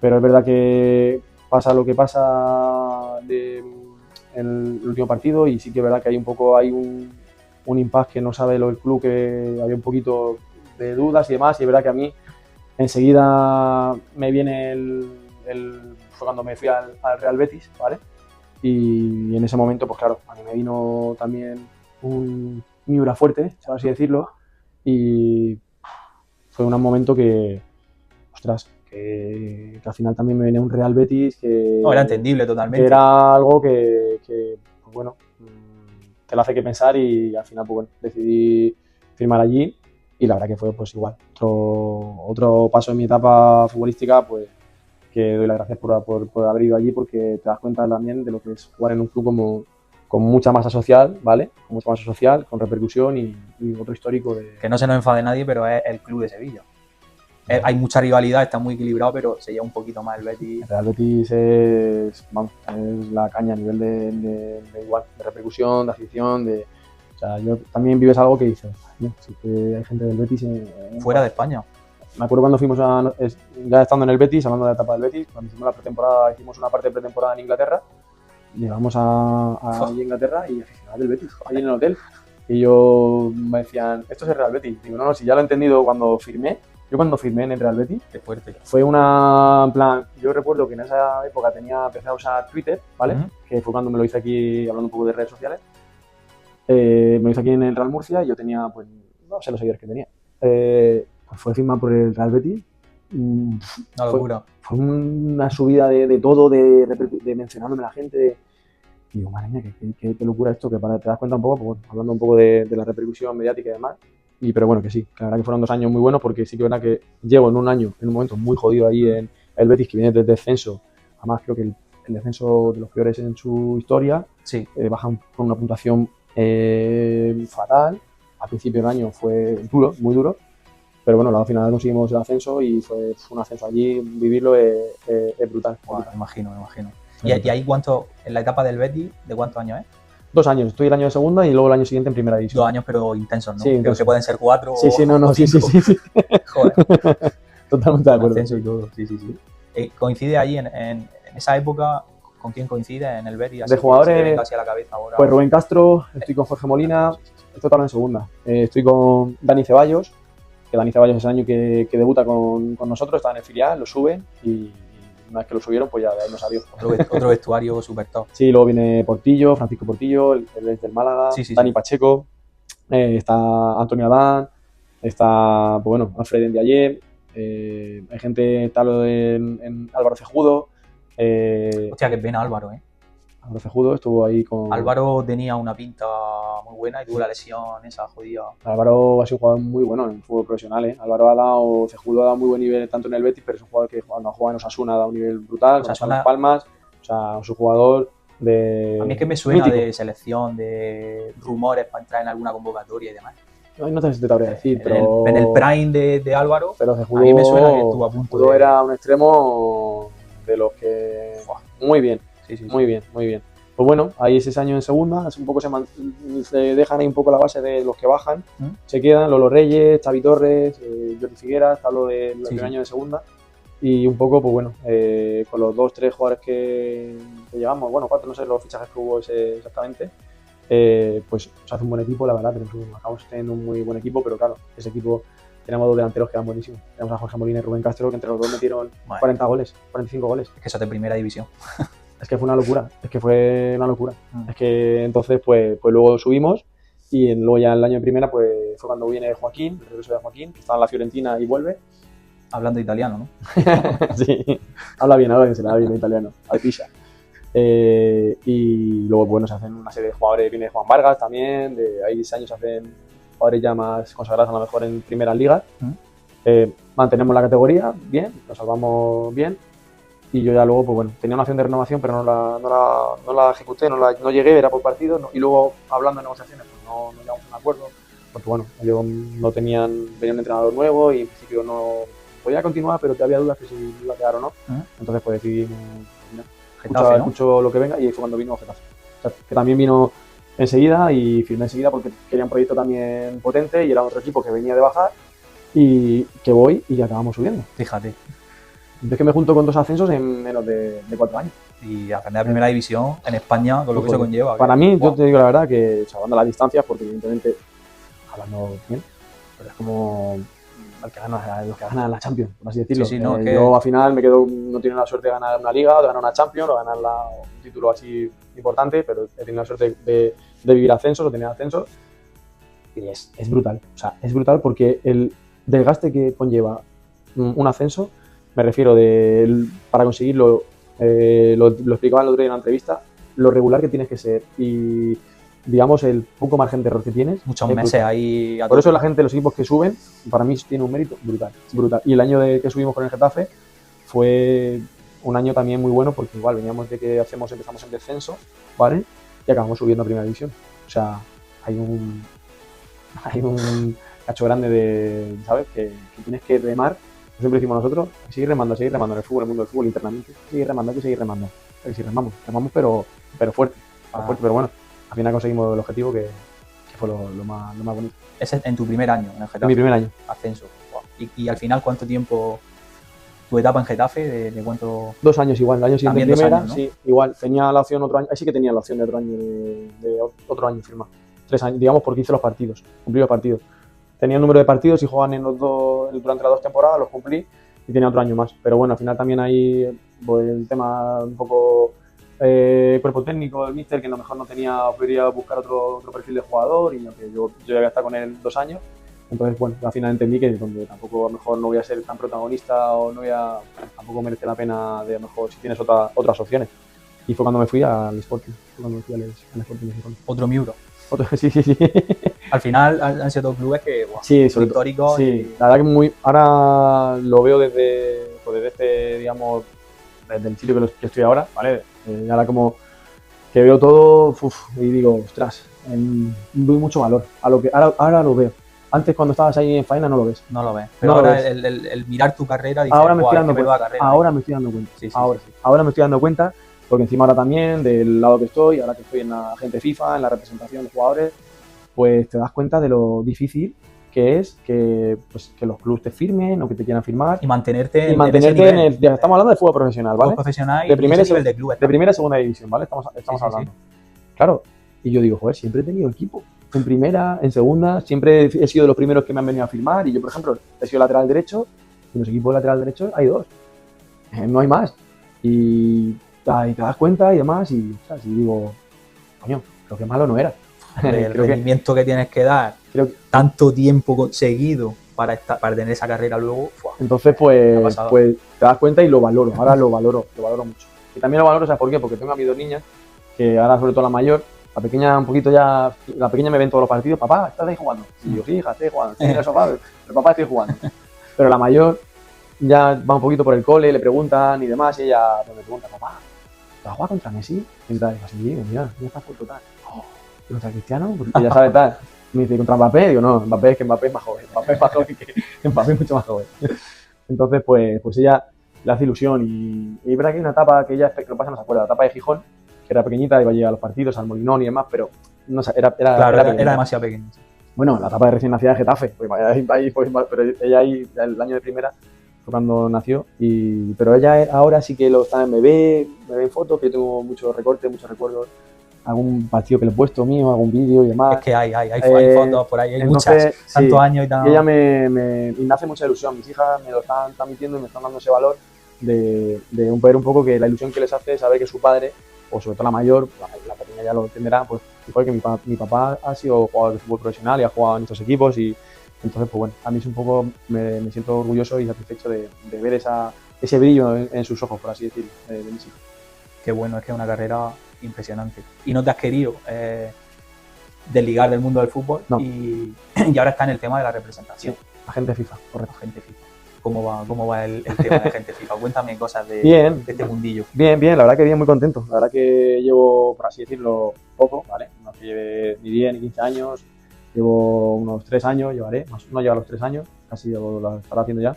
Pero es verdad que pasa lo que pasa en el último partido y sí que es verdad que hay un impasse que no sabe el club, que había un poquito de dudas y demás, y es verdad que a mí enseguida me viene fue cuando me fui al Real Betis, ¿vale? Y en ese momento, pues claro, a mí me vino también un Miura fuerte, por así decirlo, y fue un momento que, ostras, que al final también me venía un Real Betis que... No, era entendible totalmente. Que era algo que pues bueno, te lo hace que pensar y al final pues bueno, decidí firmar allí y la verdad que fue pues igual, otro paso en mi etapa futbolística, pues que doy las gracias por haber ido allí porque te das cuenta también de lo que es jugar en un club con mucha masa social, ¿vale? Con mucha masa social, con repercusión y otro histórico de... Que no se nos enfade nadie, pero es el club de Sevilla. Hay mucha rivalidad, está muy equilibrado, pero se lleva un poquito más el Betis. El Real Betis es la caña a nivel de igual, de repercusión, de afición, o sea, yo también vives algo que dices, sí que hay gente del Betis fuera de España. Me acuerdo cuando fuimos ya estando en el Betis, hablando de la etapa del Betis, cuando hicimos la pretemporada, hicimos una parte de pretemporada en Inglaterra, llegamos allí a Inglaterra y aficionados del Betis, allí en el hotel, y yo me decían, esto es el Real Betis. Digo, no, si ya lo he entendido cuando firmé. Yo cuando firmé en el Real Betis, qué fuerte. Fue en plan, yo recuerdo que en esa época empecé a usar Twitter, ¿vale? Que fue cuando me lo hice aquí, hablando un poco de redes sociales. Me lo hice aquí en el Real Murcia y yo tenía, pues, no sé los seguidores que tenía. Pues fue firmado por el Real Betis. Una locura. Fue una subida de todo, de mencionándome la gente. Y digo, madre mía, qué locura esto, que te das cuenta un poco, pues, bueno, hablando un poco de la repercusión mediática y demás. Pero bueno, que sí, que la verdad que fueron 2 años muy buenos porque sí que es verdad que llevo en un momento muy jodido ahí en el Betis, que viene del descenso. Además creo que el descenso de los peores en su historia. Sí. Bajan con una puntuación fatal. Al principio del año fue duro, muy duro. Pero bueno, al final conseguimos el ascenso y fue un ascenso allí, vivirlo es brutal. Wow, me imagino. ¿Y ahí cuánto, en la etapa del Betis, de cuántos años es? 2 años, estoy el año de segunda y luego el año siguiente en primera división. 2 años, pero intensos, ¿no? Sí, creo que pueden ser 4 sí, sí. Joder. Totalmente de acuerdo. Ascenso y todo, sí. Coincide ahí en esa época con quién coincides en el Betis? De jugadores, Casi a la cabeza ahora. Pues Rubén Castro, estoy con Jorge Molina, esto está en segunda. Estoy con Dani Ceballos, que Dani Ceballos es el año que debuta con nosotros, está en el filial, lo suben y una vez que lo subieron, pues ya de ahí nos salió. Otro vestuario súper top. Sí, luego viene Portillo, Francisco Portillo, él es del Málaga, Dani Pacheco, está Antonio Adán, está, pues bueno, Alfred Ndiaye, hay gente tal en Álvaro Cejudo. Hostia, que pena Álvaro, Álvaro Cejudo estuvo ahí con... Álvaro tenía una pinta muy buena y tuvo la lesión esa jodida. Álvaro ha sido un jugador muy bueno en el fútbol profesional, Álvaro Cejudo ha dado muy buen nivel tanto en el Betis, pero es un jugador que cuando juega en Osasuna ha dado un nivel brutal, en Las Palmas, o sea, es un jugador de... A mí es que me suena mítico. De selección, de rumores para entrar en alguna convocatoria y demás. No te sabría decir, pero... En el prime de Álvaro, pero Cejudo, a mí me suena que estuvo a punto Cejudo era un extremo de los que... Muy bien, muy bien. Pues bueno, ahí es ese año en segunda, es un poco se dejan ahí un poco la base de los que bajan, se quedan Lolo Reyes, Xavi Torres, Jordi Figueras, hablo del primer año de segunda, y un poco, pues bueno, con los 2-3 jugadores que llevamos, bueno, 4, no sé los fichajes que hubo exactamente, pues se hace un buen equipo, la verdad, acabamos teniendo un muy buen equipo, pero claro, ese equipo tenemos 2 delanteros que eran buenísimos. Tenemos a Jorge Molina y Rubén Castro, que entre los dos metieron 40 goles, 45 goles. Es que eso es de primera división. Es que fue una locura, Es que entonces, pues luego subimos y luego ya el año de primera, pues fue cuando viene Joaquín, el regreso de Joaquín, que estaba en la Fiorentina y vuelve. Hablando italiano, ¿no? Sí, habla bien, se le da bien el italiano, al pisa. Y luego, bueno, se hacen una serie de jugadores, viene Juan Vargas también, de ahí 10 años se hacen jugadores ya más consagrados a lo mejor en primeras ligas. Mantenemos la categoría bien, nos salvamos bien. Y yo ya luego, pues bueno, tenía una opción de renovación, pero no la ejecuté, no llegué, era por partido. Y luego, hablando de negociaciones, pues no llegamos a un acuerdo. Porque bueno, ellos no venía un entrenador nuevo y en principio no podía continuar, pero te había dudas que si iba a quedar o no. Entonces, pues decidí escucho lo que venga, y ahí fue cuando vino Getafe. O sea, que también vino enseguida y firmé enseguida porque quería un proyecto también potente y era otro equipo que venía de bajar y que voy y acabamos subiendo. Fíjate. Es que me junto con 2 ascensos en menos de 4 años. Y aprender a primera división en España, con lo que eso conlleva. Para mí, yo te digo la verdad que, salvando las distancias, porque evidentemente, hablando bien, pero es como los que ganan la Champions, por así decirlo. Yo al final no he tenido la suerte de ganar una Liga, de ganar una Champions, o ganar un título así importante, pero he tenido la suerte de vivir ascensos, o tener ascensos. Y es brutal. O sea, es brutal porque el desgaste que conlleva un ascenso, me refiero para conseguirlo, lo explicaba el otro día en una entrevista, lo regular que tienes que ser y, digamos, el poco margen de error que tienes. Muchos meses ahí. Por eso la gente, los equipos que suben, para mí tiene un mérito brutal. Y el año que subimos con el Getafe fue un año también muy bueno porque igual veníamos de que empezamos en descenso, ¿vale? Y acabamos subiendo a primera división. O sea, hay un cacho grande ¿sabes? Que tienes que remar. Siempre decimos nosotros, seguir remando en el fútbol, en el mundo del fútbol internamente, seguir remando. Si remamos pero fuerte, pero bueno, al final conseguimos el objetivo que fue lo más bonito. Ese es en tu primer año en el Getafe. En mi primer año. Ascenso. Wow. Y al final, ¿cuánto tiempo tu etapa en Getafe? ¿De cuánto? 2 años igual, el año siguiente en primera, años, ¿no? Sí, igual, tenía la opción otro año, ahí sí que tenía la opción de otro año de otro año firmar. 3 años, digamos, porque hice los partidos, cumplí los partidos. Tenía un número de partidos y jugaban durante las 2 temporadas, los cumplí y tenía otro año más. Pero bueno, al final también hay pues, el tema un poco cuerpo técnico del míster, que a lo mejor no podría buscar otro perfil de jugador y que yo ya había estado con él 2 años. Entonces, bueno, al final entendí que donde tampoco a lo mejor no voy a ser tan protagonista o tampoco merece la pena de a lo mejor si tienes otras opciones. Y fue cuando me fui al Sporting. Otro Miuro. Sí. Al final han sido 2 clubes que son históricos. Sí, la verdad que ahora lo veo desde digamos, desde el sitio que estoy ahora, ¿vale? Ahora como que veo todo y digo, ostras, doy mucho valor a lo que ahora lo veo. Antes cuando estabas ahí en faena no lo ves. No lo ves. Pero ahora el mirar tu carrera dices, ahora me estoy dando cuenta. Carrera, ahora me estoy dando cuenta. Sí. Ahora me estoy dando cuenta. Porque encima ahora también, del lado que estoy, ahora que estoy en la gente FIFA, en la representación de jugadores, pues te das cuenta de lo difícil que es que, pues, que los clubes te firmen o que te quieran firmar. Y mantenerte, Y mantenerte en el... Ya estamos hablando de fútbol profesional, ¿vale? Fútbol profesional De y primera y ese nivel de clubes. De primera y segunda división, ¿vale? Estamos Sí. hablando. Claro, y yo digo, joder, siempre he tenido equipo. En primera, en segunda, siempre he sido de los primeros que me han venido a firmar. Y yo, por ejemplo, he sido lateral derecho y en los equipos de lateral derecho hay 2. No hay más. Y te das cuenta y demás y, o sea, si digo, coño, creo que malo no era. El rendimiento que tienes que dar, tanto tiempo seguido para tener esa carrera luego. Entonces, pues te das cuenta y lo valoro. Ahora lo valoro mucho. Y también lo valoro, ¿sabes por qué? Porque tengo a mis 2 niñas, que ahora sobre todo la mayor, la pequeña un poquito ya, la pequeña me ven todos los partidos, papá, ¿estás ahí jugando? Y yo, sí, hija, estoy jugando, estoy en el sofá, pero papá, estoy jugando. Pero la mayor ya va un poquito por el cole, le preguntan y demás, y ella pues, me pregunta, papá, ¿vas a jugar contra Messi? Y tal, y así, digo, mira está por total. ¿Y contra Cristiano? Porque ya sabes tal. Me dice, ¿contra Mbappé? Digo, no, Mbappé es más joven. Mbappé es más joven que Mbappé es mucho más joven. Entonces, pues ella le hace ilusión y es verdad que hay una etapa que ella, lo pasa, no se acuerda, la etapa de Gijón, que era pequeñita, iba a llegar a los partidos, al Molinón y demás, pero no era demasiado pequeña. Bueno, la etapa de recién nacida de Getafe, pero ella ahí, el año de primera, fue cuando nació, pero ella ahora sí que me ve en fotos, que yo tengo muchos recortes, muchos recuerdos, algún partido que le he puesto mío, algún vídeo y demás. Es que hay fotos por ahí, hay entonces, muchas, tantos años y tal. Y ella me hace mucha ilusión, mis hijas me lo están transmitiendo y me están dando ese valor de ver un poco que la ilusión que les hace saber que su padre, o sobre todo la mayor, la pequeña ya lo entenderá, pues igual que mi papá ha sido jugador de fútbol profesional y ha jugado en estos equipos y entonces, pues bueno, a mí es un poco, me siento orgulloso y satisfecho de ver ese brillo en sus ojos, por así decirlo, de mis hijos. Qué bueno, es que es una carrera impresionante. Y no te has querido desligar del mundo del fútbol y ahora está en el tema de la representación. Sí, agente FIFA, correcto. Agente FIFA. ¿Cómo va el tema de agente FIFA? Cuéntame cosas de este mundillo. Bien, la verdad que bien, muy contento. La verdad que llevo, por así decirlo, poco, ¿vale? No que lleve ni 10 ni 15 años, llevo unos 3 años, no llega a los 3 años, casi lo estará haciendo ya.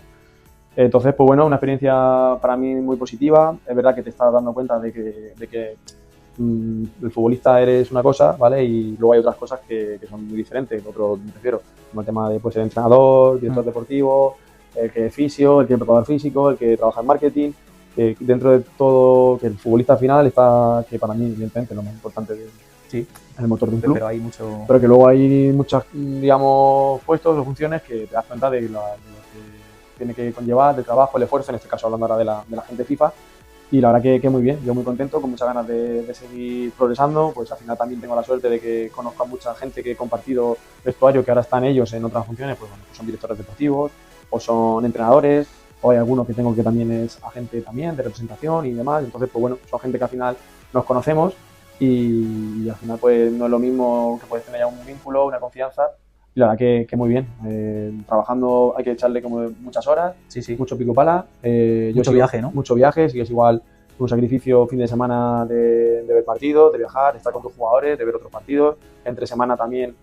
Entonces, pues bueno, una experiencia para mí muy positiva. Es verdad que te estás dando cuenta de que el futbolista eres una cosa, ¿vale? Y luego hay otras cosas que son muy diferentes. Otro, me refiero, como el tema de pues, el entrenador, director deportivo, el que es fisio, el que es preparador físico, el que trabaja en marketing. Dentro de todo, que el futbolista al final está, que para mí, evidentemente, lo más importante es el motor de un club. Pero que luego hay muchos, digamos, puestos o funciones que te das cuenta de lo que tiene que conllevar, del trabajo, el esfuerzo, en este caso hablando ahora de la gente FIFA. Y la verdad que muy bien, yo muy contento, con muchas ganas de seguir progresando, pues al final también tengo la suerte de que conozco a mucha gente que he compartido vestuario, que ahora están ellos en otras funciones, pues bueno, son directores deportivos, o son entrenadores, o hay alguno que tengo que también es agente también de representación y demás, entonces pues bueno, son gente que al final nos conocemos y al final pues no es lo mismo que puedes tener ya un vínculo, una confianza. Y la verdad que muy bien. Trabajando hay que echarle como muchas horas, mucho pico pala. Mucho viaje, ¿no? Mucho viaje, sí que es igual un sacrificio fin de semana de ver partidos, de viajar, de estar con tus jugadores, de ver otros partidos. Entre semana también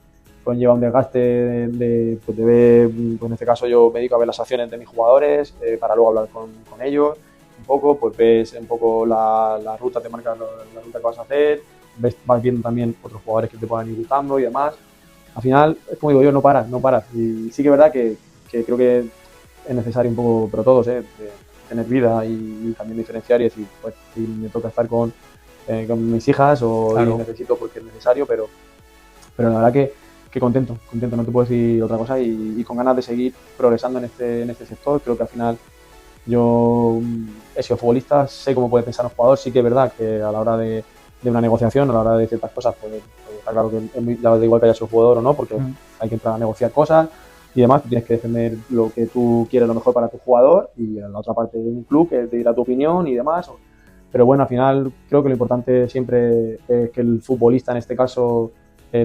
conlleva un desgaste de ver, pues en este caso yo me dedico a ver las acciones de mis jugadores para luego hablar con ellos un poco, pues ves un poco la ruta, te marcas la ruta que vas a hacer, vas viendo también otros jugadores que te puedan ir gustando y demás. Al final, como digo yo, no paras. Y sí que es verdad que creo que es necesario un poco, pero todos, de tener vida y también diferenciar y decir, pues si me toca estar con mis hijas o claro, necesito porque es necesario, pero la verdad que contento, no te puedo decir otra cosa y con ganas de seguir progresando en este sector. Creo que al final yo he sido futbolista, sé cómo puede pensar un jugador, sí que es verdad que a la hora de una negociación, a la hora de ciertas cosas, pues está claro que da igual que haya sido jugador o no, porque hay que entrar a negociar cosas y demás, tú tienes que defender lo que tú quieres, lo mejor para tu jugador y en la otra parte de un club que te dirá tu opinión y demás. Pero bueno, al final creo que lo importante siempre es que el futbolista en este caso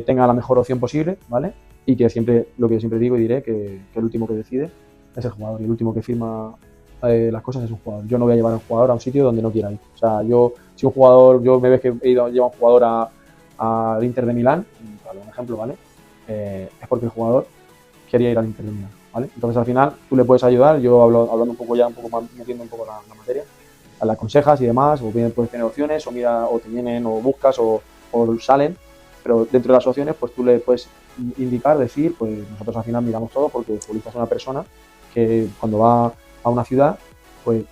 tenga la mejor opción posible, ¿vale? Y que siempre, lo que yo siempre digo y diré, que el último que decide es el jugador y el último que firma las cosas es un jugador. Yo no voy a llevar a un jugador a un sitio donde no quiera ir. O sea, si un jugador, yo me ves que he llevado a un jugador al Inter de Milán, para un ejemplo, ¿vale? Es porque el jugador quería ir al Inter de Milán, ¿vale? Entonces al final tú le puedes ayudar, yo hablando un poco más, metiendo un poco la materia, la aconsejas y demás, o bien puedes tener opciones, o mira, o te vienen, o buscas, o salen, pero dentro de las opciones pues tú le puedes indicar, decir, pues nosotros al final miramos todo porque el futbolista es una persona que cuando va a una ciudad, pues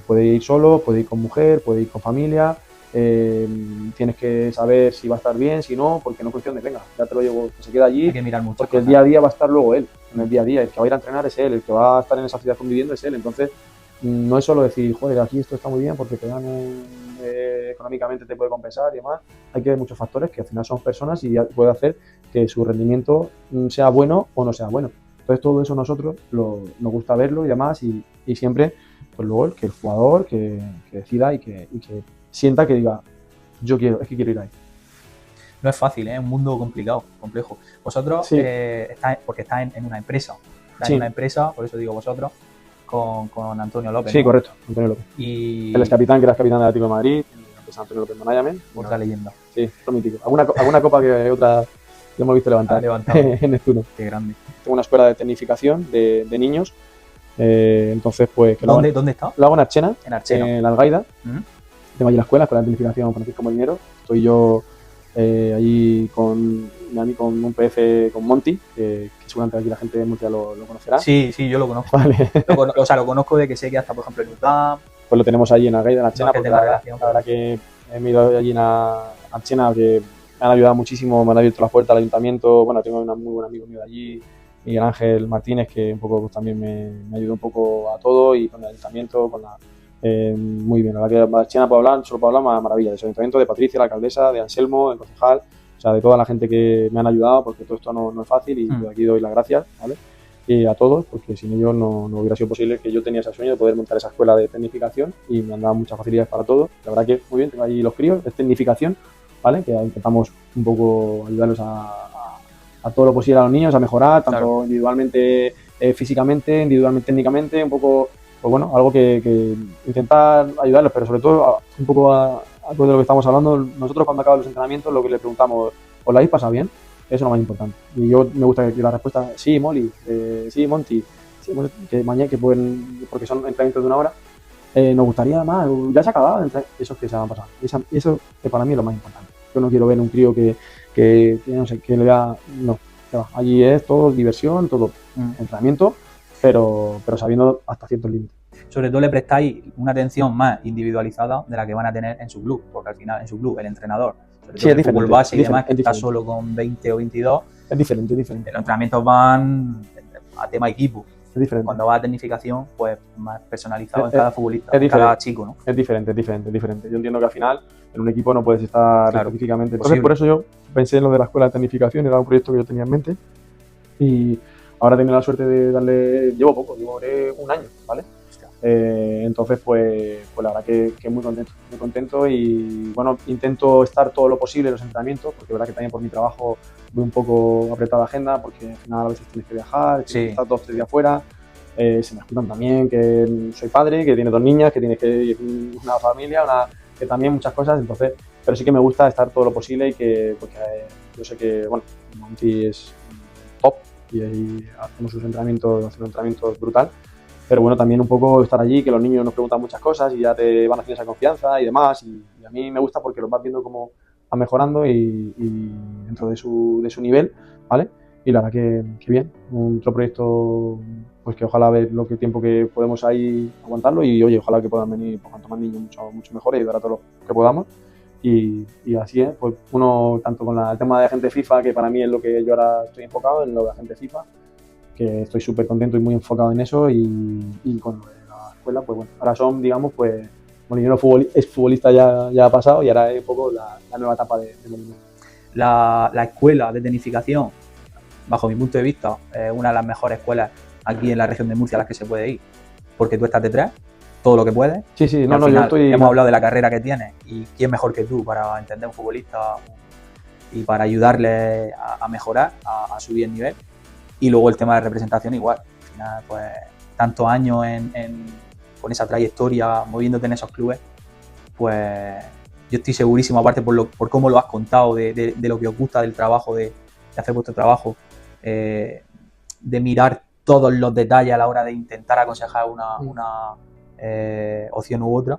puede ir solo, puede ir con mujer, puede ir con familia, tienes que saber si va a estar bien, si no, porque no es cuestión de, venga, ya te lo llevo, que se queda allí, Hay que mirar mucho. porque el día a día va a estar luego él, en el día a día, el que va a ir a entrenar es él, el que va a estar en esa ciudad conviviendo es él, entonces no es solo decir, joder, aquí esto está muy bien porque te dan económicamente te puede compensar y demás, hay que ver muchos factores que al final son personas y puede hacer que su rendimiento sea bueno o no sea bueno. Entonces todo eso nosotros nos gusta verlo y demás y siempre, pues luego que el jugador que decida y que sienta que diga, es que quiero ir ahí. No es fácil, es un mundo complicado, complejo. Vosotros, Sí. porque estáis en una empresa, Sí. en una empresa, por eso digo vosotros, con Antonio López. Sí, ¿no? correcto, Antonio López. Y Él es capitán, que era capitán del Atlético de Madrid, empresa Antonio López Management. otra leyenda. Sí, lo mítico. Alguna copa que otra lo hemos visto levantar en Neptuno. Qué grande. Tengo una escuela de tecnificación de niños. Entonces, pues. ¿Dónde está? Lo hago en Archena, En Archena. En la Algaida. Tengo allí la escuela de tecnificación Francisco Molinero. Estoy yo allí con un PF, con Monty, que seguramente aquí la gente de Murcia lo conocerá. Sí, yo lo conozco. Vale. Lo conozco de que sé que hasta, por ejemplo, en UTAM. Pues lo tenemos allí en Algaida, en Archena, porque la verdad que he ido allí en Archena, que me han ayudado muchísimo, me han abierto las puertas al ayuntamiento. Bueno, tengo un muy buen amigo mío de allí, Miguel Ángel Martínez, que un poco pues, también me ayudó un poco a todo y con el ayuntamiento, muy bien. La verdad que Archena solo puedo hablar maravilla, del ayuntamiento, de Patricia, la alcaldesa, de Anselmo, el concejal, o sea, de toda la gente que me han ayudado, porque todo esto no es fácil y aquí doy las gracias, ¿vale? Y a todos, porque sin ellos no hubiera sido posible que yo tenía ese sueño de poder montar esa escuela de tecnificación y me han dado muchas facilidades para todo. La verdad que muy bien, tengo ahí los críos, es tecnificación, ¿vale? Que intentamos un poco ayudarlos a todo lo posible a los niños, a mejorar, tanto individualmente, físicamente, individualmente, técnicamente, un poco, pues bueno, algo que intentar ayudarlos, pero sobre todo un poco a todo de lo que estamos hablando. Nosotros cuando acaban los entrenamientos lo que le preguntamos, ¿os lo habéis pasado bien? Eso es lo más importante. Y yo me gusta que la respuesta, sí, Molly, sí, Monty, sí, que mañana, porque son entrenamientos de una hora, nos gustaría más, ya se ha acabado, eso es que se van a pasar. Eso que para mí es lo más importante. Yo no quiero ver un crío que no sé, que le da, no, allí es todo diversión, todo entrenamiento, pero sabiendo hasta ciertos límites. Sobre todo le prestáis una atención más individualizada de la que van a tener en su club, porque al final en su club el entrenador, sobre todo es diferente, fútbol base y demás, que está diferente. solo con 20 o 22, es diferente. Los entrenamientos van a tema equipo. Es diferente. Cuando va a tecnificación, pues más personalizado en cada futbolista, en cada chico, ¿no? Es diferente. Yo entiendo que al final en un equipo no puedes estar específicamente. Entonces, por eso yo pensé en lo de la escuela de tecnificación, era un proyecto que yo tenía en mente. Y ahora tengo la suerte de llevo un año, ¿vale? Entonces, pues la verdad que muy contento y bueno, intento estar todo lo posible en los entrenamientos, porque la verdad que también por mi trabajo voy un poco apretado de agenda, porque al final a veces tienes que viajar, tienes que estar 2 o 3 días fuera, se me juntan también que soy padre, que tiene 2 niñas, que tiene una familia, que también muchas cosas, entonces, pero sí que me gusta estar todo lo posible y porque yo sé que, bueno, Monty es top y ahí hacemos un entrenamiento brutal. Pero bueno, también un poco estar allí, que los niños nos preguntan muchas cosas y ya te van haciendo esa confianza y demás. Y a mí me gusta porque los vas viendo cómo van mejorando y dentro de su nivel, ¿vale? Y la verdad que bien. Otro proyecto, pues que ojalá ver lo que tiempo que podemos ahí aguantarlo y oye, ojalá que puedan venir por cuanto más niños mucho mejor y ayudar a todos los que podamos. Y así es, pues uno tanto con el tema de agente FIFA, que para mí es lo que yo ahora estoy enfocado, en lo de agente FIFA, que estoy súper contento y muy enfocado en eso y con lo de la escuela, pues bueno, ahora son, digamos, pues Molinero es futbolista ya ha pasado y ahora es un poco la nueva etapa de Molinero. La escuela de tecnificación, bajo mi punto de vista, es una de las mejores escuelas aquí en la región de Murcia a las que se puede ir, porque tú estás detrás, todo lo que puedes. Sí, yo estoy... Hemos hablado de la carrera que tienes y quién mejor que tú para entender a un futbolista y para ayudarle a mejorar, a subir el nivel. Y luego el tema de representación igual. Al final, pues, tantos años con esa trayectoria, moviéndote en esos clubes, pues yo estoy segurísimo, aparte por cómo lo has contado, de lo que os gusta del trabajo, de hacer vuestro trabajo, de mirar todos los detalles a la hora de intentar aconsejar una opción u otra,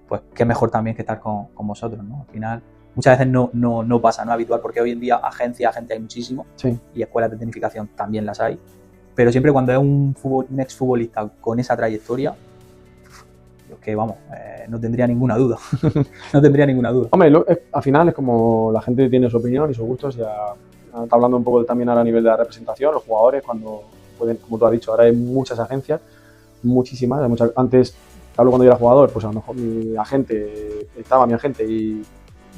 pues qué mejor también que estar con vosotros, ¿no? Al final, muchas veces no pasa, no es habitual, porque hoy en día agencias hay muchísimo, Sí. y escuelas de tecnificación también las hay, pero siempre cuando es un exfutbolista con esa trayectoria, es que vamos, no tendría ninguna duda, no tendría ninguna duda. Hombre, al final es como la gente tiene su opinión y sus gustos, ya está hablando un poco también ahora a nivel de la representación, los jugadores cuando pueden, como tú has dicho, ahora hay muchas agencias, muchísimas, antes, te hablo cuando yo era jugador, pues a lo mejor mi agente y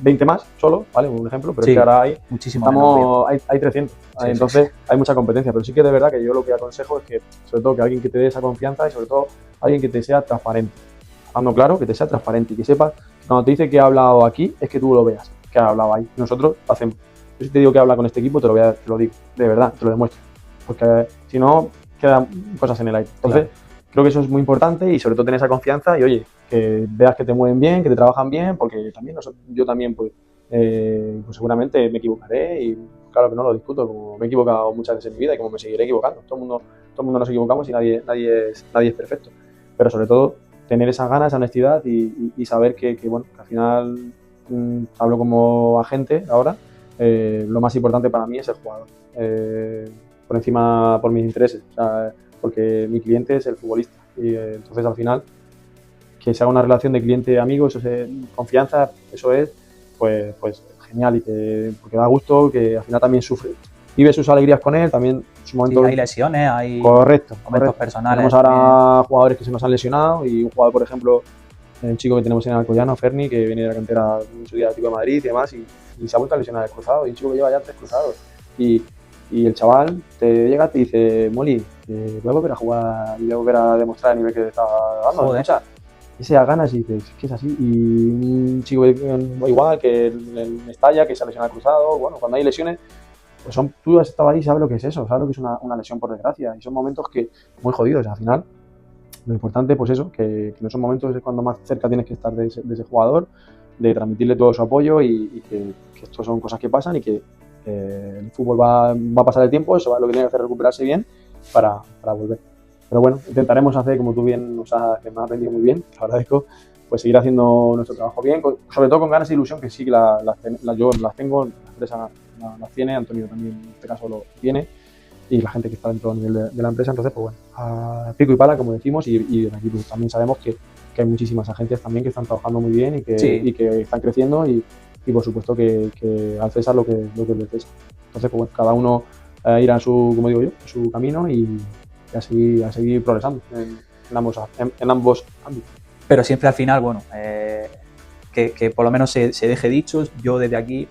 20 más solo, ¿vale? Un ejemplo, pero Sí, es que ahora hay, muchísimo hay 300, Sí, entonces sí. hay mucha competencia, pero sí que de verdad que yo lo que aconsejo es que, sobre todo, que alguien que te dé esa confianza y sobre todo alguien que te sea transparente, hablando claro, que te sea transparente y que sepas que cuando te dice que ha hablado aquí, es que tú lo veas, que ha hablado ahí. Nosotros lo hacemos. Yo si te digo que habla con este equipo, te lo digo, de verdad, te lo demuestro, porque si no, quedan cosas en el aire. Entonces, creo que eso es muy importante y sobre todo tener esa confianza y, oye, que veas que te mueven bien, que te trabajan bien, porque también yo también, pues seguramente me equivocaré y claro que no lo discuto, como me he equivocado muchas veces en mi vida y como me seguiré equivocando. Todo el mundo nos equivocamos y nadie es perfecto. Pero sobre todo, tener esas ganas, esa honestidad y saber bueno, que al final hablo como agente ahora, lo más importante para mí es el jugador. Por encima, por mis intereses. O sea, porque mi cliente es el futbolista. Y entonces al final, que se haga una relación de cliente-amigo, eso es confianza, eso es pues genial y porque da gusto, que al final también sufre. Vive sus alegrías con él, también sus momentos. Sí, hay lesiones, hay momentos personales. Tenemos ahora jugadores que se nos han lesionado y un jugador, por ejemplo, un chico que tenemos en Alcoyano, Ferni, que viene de la cantera en su día Atlético de Madrid y demás, y se ha vuelto a lesionar el cruzado, y un chico que lleva ya 3 cruzados. Y el chaval te llega y te dice, Moli, que voy a volver a jugar y voy a volver a demostrar el nivel que te estaba dando. Joder. Y se da ganas y dices, ¿qué es así? Y un chico igual que el Mestalla, que se ha lesionado el cruzado, bueno, cuando hay lesiones, pues tú has estado ahí y sabes lo que es eso, sabes lo que es una lesión por desgracia, y son momentos que muy jodidos, al final. Lo importante, pues eso, que en esos momentos es cuando más cerca tienes que estar de ese jugador, de transmitirle todo su apoyo y que esto son cosas que pasan y que el fútbol va a pasar el tiempo, eso es lo que tiene que hacer, recuperarse bien para volver. Pero bueno, intentaremos hacer, como tú bien que me has vendido muy bien, te agradezco, pues seguir haciendo nuestro trabajo bien, sobre todo con ganas e ilusión, que sí que yo las tengo, la empresa las tiene, Antonio también en este caso lo tiene, y la gente que está dentro a nivel de la empresa. Entonces, pues bueno, a pico y pala, como decimos, y aquí pues, también sabemos que hay muchísimas agencias también que están trabajando muy bien y que están creciendo y por supuesto que al César lo que es del César. Entonces, pues bueno, cada uno irá a su, como digo yo, a su camino y a seguir progresando en ambos ámbitos. Pero siempre al final, bueno, que por lo menos se deje dicho, yo desde aquí,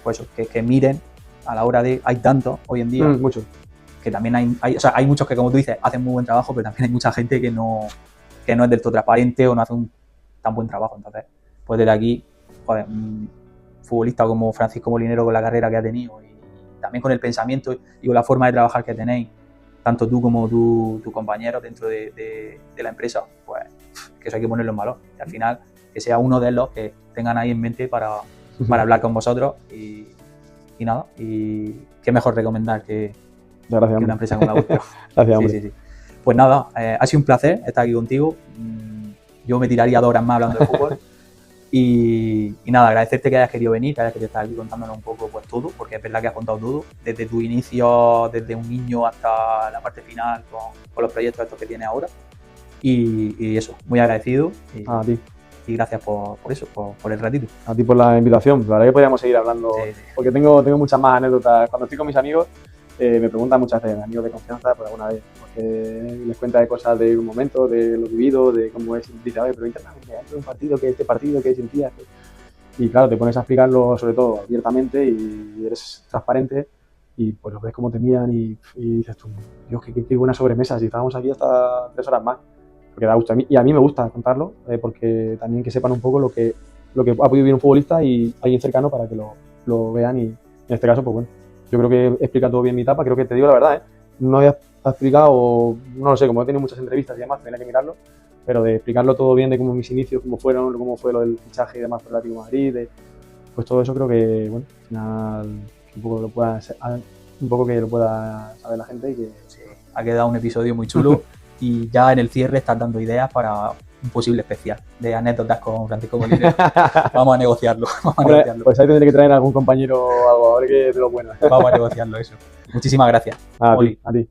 pues que miren a la hora de, hay tanto hoy en día, mucho. Que también hay muchos que, como tú dices, hacen muy buen trabajo, pero también hay mucha gente que no es del todo transparente o no hace un tan buen trabajo. Entonces, pues desde aquí, joder, un futbolista como Francisco Molinero, con la carrera que ha tenido y también con el pensamiento y con la forma de trabajar que tenéis, tanto tú como tu compañero dentro de la empresa, pues que eso hay que ponerlo en valor. Y al final, que sea uno de los que tengan ahí en mente para hablar con vosotros y nada, y qué mejor recomendar que una empresa como la vuestra. Gracias, hombre. Sí. Pues nada, ha sido un placer estar aquí contigo. Yo me tiraría 2 horas más hablando de fútbol. y nada, agradecerte que hayas querido venir, que hayas querido estar aquí contándonos un poco pues todo, porque es verdad que has contado todo, desde tu inicio, desde un niño hasta la parte final con los proyectos estos que tienes ahora. Y eso, muy agradecido. A ti. Y gracias por eso, por el ratito. A ti por la invitación. La verdad que podríamos seguir hablando, porque tengo muchas más anécdotas. Cuando estoy con mis amigos, me preguntan muchas veces, amigos de confianza, por alguna vez, porque les cuenta de cosas de un momento, de lo vivido, de cómo es. Dice, a ver, pero internamente, hay un partido, que este partido, que sentías. Y claro, te pones a explicarlo, sobre todo abiertamente, y eres transparente, y pues los ves cómo te miran y dices tú, Dios, qué buena sobremesa, si estábamos aquí hasta 3 horas más. Porque da gusto. Y a mí me gusta contarlo, porque también que sepan un poco lo que ha podido vivir un futbolista y alguien cercano para que lo vean. Y en este caso, pues bueno, yo creo que explica todo bien mi etapa. Creo que te digo la verdad, no había explicado, no lo sé, como he tenido muchas entrevistas y demás, tenía que mirarlo, pero de explicarlo todo bien, de cómo mis inicios, cómo fue lo del fichaje y demás por el Atlético de Madrid, pues todo eso creo que, bueno, al final, que un poco que lo pueda saber la gente y que ha quedado un episodio muy chulo. Y ya en el cierre estás dando ideas para un posible especial de anécdotas con Francisco Molinero. Vamos a negociarlo. Vamos a Hombre, negociarlo. pues ahí tendré que traer algún compañero o algo, a ver qué de lo bueno. Vamos a negociarlo eso. Muchísimas gracias. A Oli. ti, a ti.